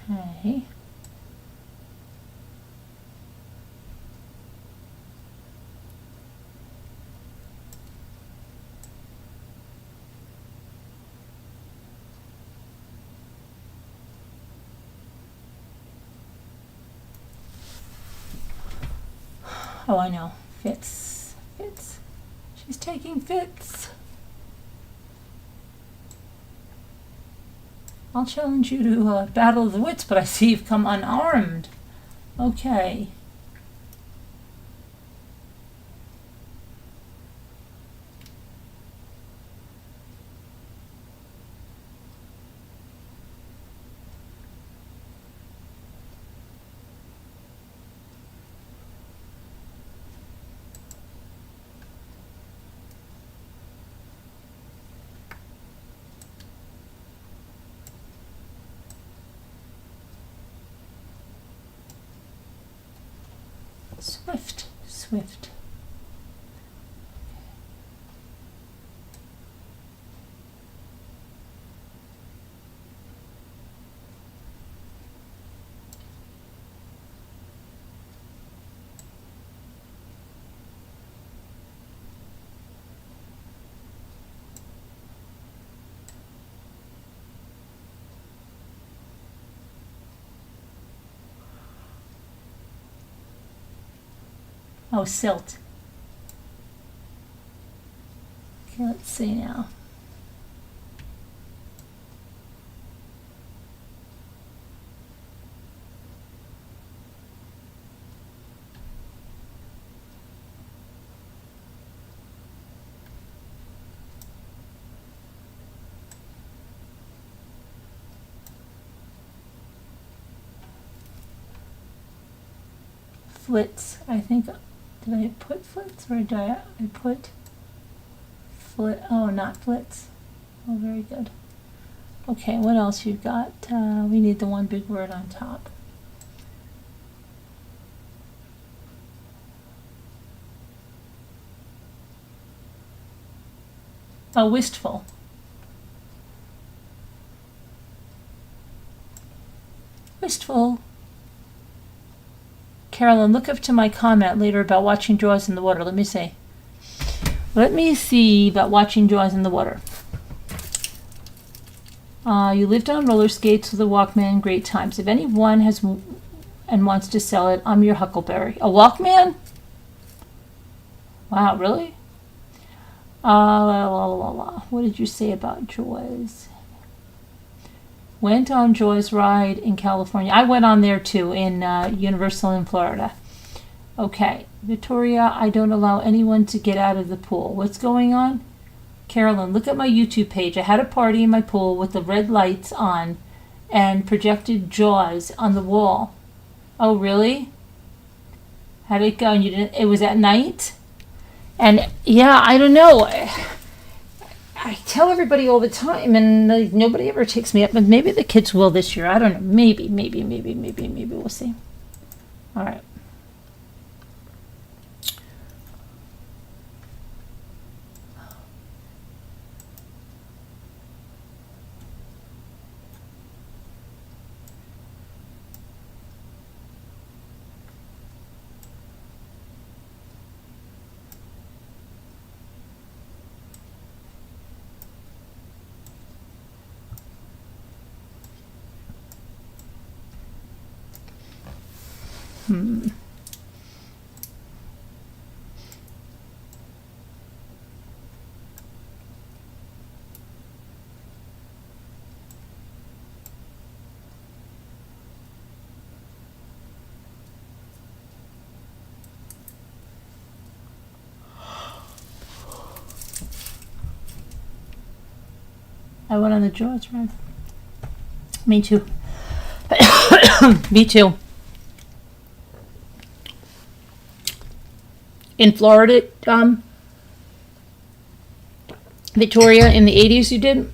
Speaker 2: Okay. Oh, I know. Fits. Fits. She's taking fits. I'll challenge you to battle of the wits, but I see you've come unarmed. Okay. Swift, swift. Oh, silt. Okay, let's see now. Flits, I think. Did I put flits or did I put flit? Oh, not flits. Oh, very good. Okay, what else you got? We need the one big word on top. Oh, wistful. Wistful. Carolyn, look up to my comment later about watching Jaws in the water. Let me see. Let me see about watching Jaws in the water. You lived on roller skates with a Walkman. Great times. If anyone has and wants to sell it, I'm your Huckleberry. A Walkman? Wow, really? What did you say about Jaws? Went on Jaws ride in California. I went on there too, in Universal in Florida. Okay, Victoria, I don't allow anyone to get out of the pool. What's going on? Carolyn, look at my YouTube page. I had a party in my pool with the red lights on and projected Jaws on the wall. Oh, really? How did it go? And you didn't? It was at night? And yeah, I don't know. I tell everybody all the time, and nobody ever takes me up. But maybe the kids will this year. I don't know. Maybe. We'll see. All right. I went on the Jaws ride. Me too. Me too. In Florida, Victoria, in the 80s you did?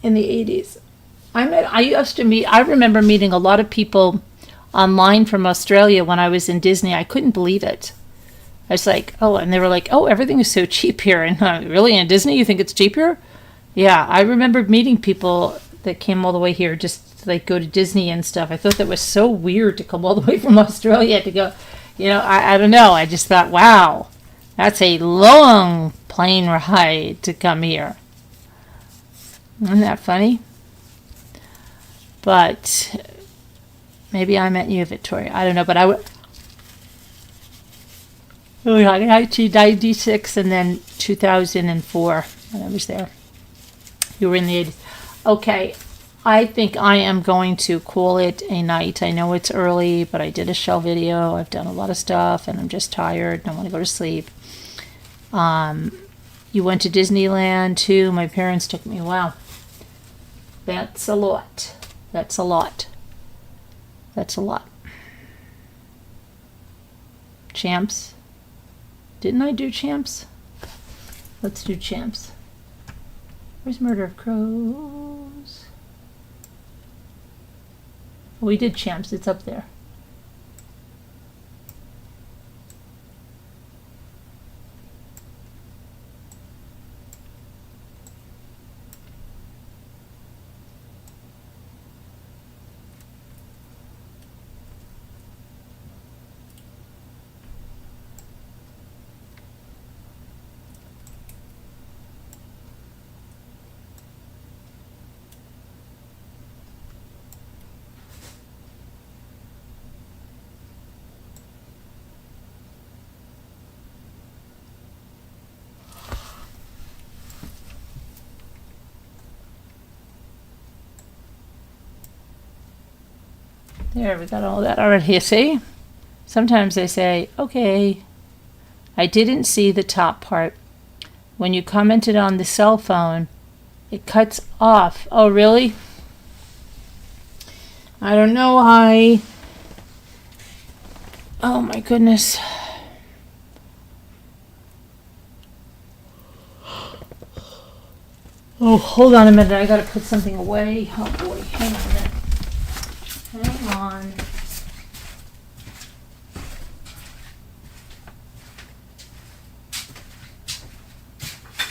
Speaker 2: In the 80s. I remember meeting a lot of people online from Australia when I was in Disney. I couldn't believe it. I was like, oh, and they were like, oh, everything is so cheap here. And really, in Disney, you think it's cheap here? Yeah, I remember meeting people that came all the way here just to like go to Disney and stuff. I thought that was so weird to come all the way from Australia to go, I don't know. I just thought, wow, that's a long plane ride to come here. Isn't that funny? But maybe I met you, Victoria. I don't know, but I would. 1996 and then 2004 when I was there. You were in the 80s. Okay, I think I am going to call it a night. I know it's early, but I did a shell video. I've done a lot of stuff, and I'm just tired, and I want to go to sleep. You went to Disneyland, too. My parents took me. Wow. That's a lot. That's a lot. That's a lot. Champs. Didn't I do Champs? Let's do Champs. Where's Murder of Crows? We did Champs. It's up there. There, we got all that already. You see? Sometimes they say, okay, I didn't see the top part. When you commented on the cell phone, it cuts off. Oh, really? I don't know why. Oh, my goodness. Oh, hold on a minute. I gotta put something away. Oh, boy. Hang on a minute. Hang on.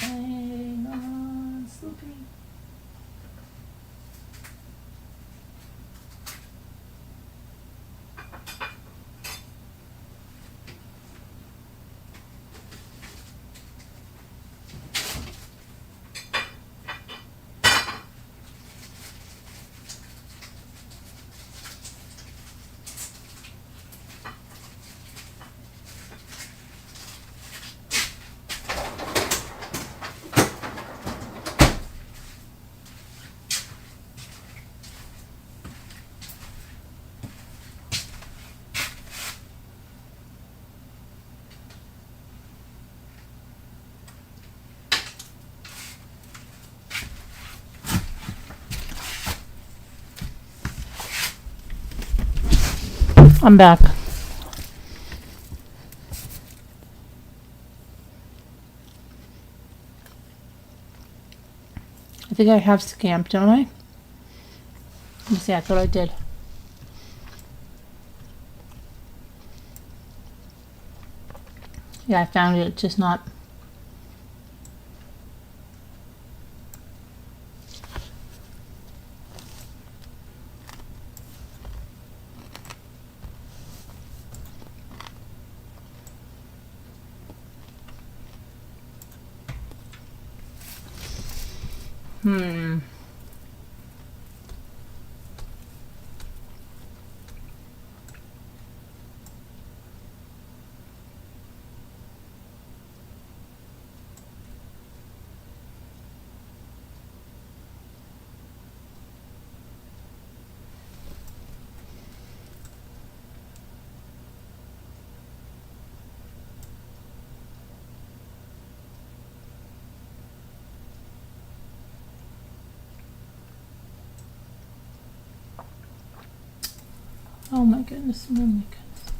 Speaker 2: Hang on, Sloopy. I'm back. I think I have scammed, don't I? Let me see, I thought I did. Yeah, I found it, just not. Oh my goodness, oh my goodness.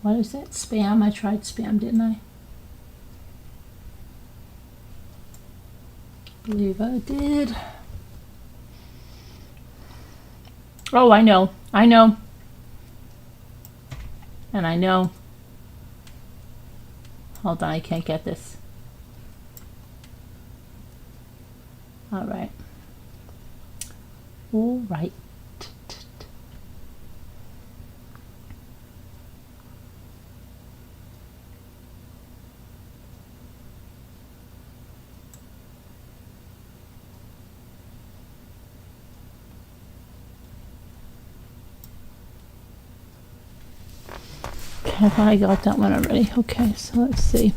Speaker 2: What is that? Spam? I tried spam, didn't I? Believe I did. Oh, I know. I know. And I know. Hold on, I can't get this. All right. All right. I thought I got that one already. Okay, so let's see.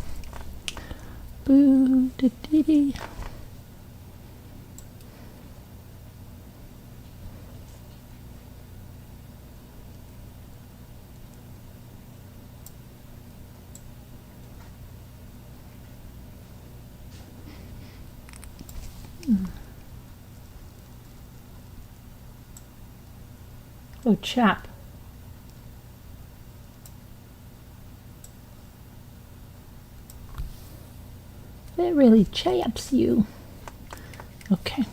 Speaker 2: Boo, dee, dee, dee. Oh, chap. That really chaps you. Okay.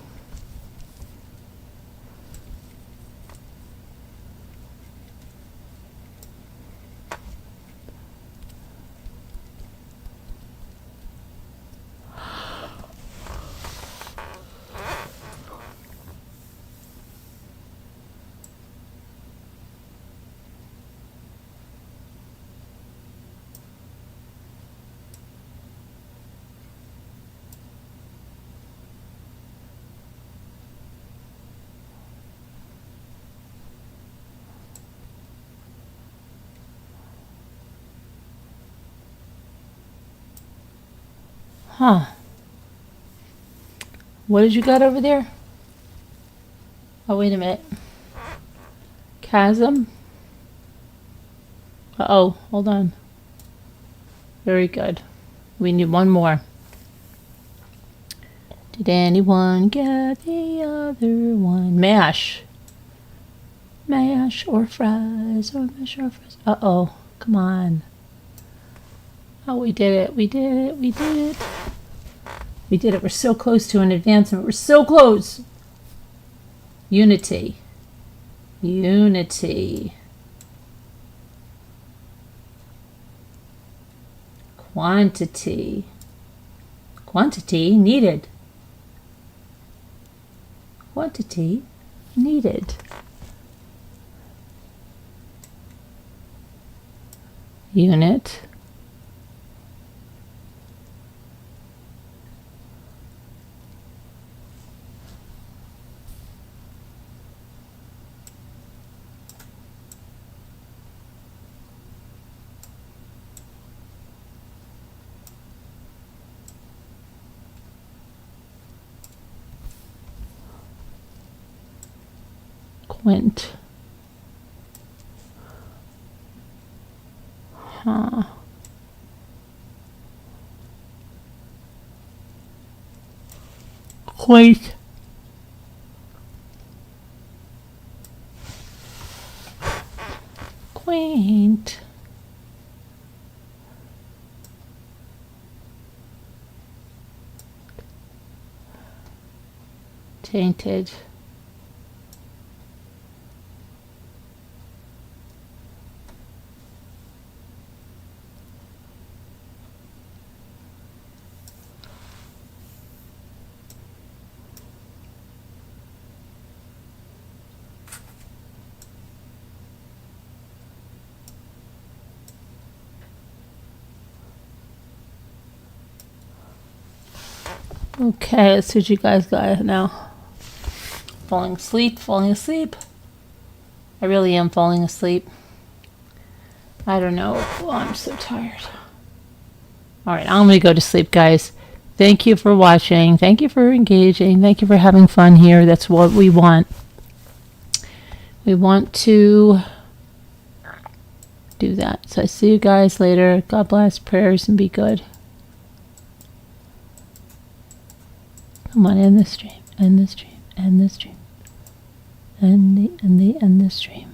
Speaker 2: Huh. What did you got over there? Oh, wait a minute. Chasm? Uh-oh, hold on. Very good. We need one more. Did anyone get the other one? Mash. Mash or fries or mash or fries. Uh-oh, come on. Oh, we did it. We did it. We did it. We did it. We're so close to an advancement. We're so close. Unity. Unity. Quantity. Quantity needed. Quantity needed. Unit. Quint. Huh. quaint. Quaint. Tainted. Okay, let's see what you guys got now. Falling asleep, falling asleep. I really am falling asleep. I don't know. Oh, I'm so tired. All right, I'm going to go to sleep, guys. Thank you for watching. Thank you for engaging. Thank you for having fun here. That's what we want. We want to do that. So I see you guys later. God bless, prayers, and be good. Come on, end the stream. End the stream. End the stream. End the stream.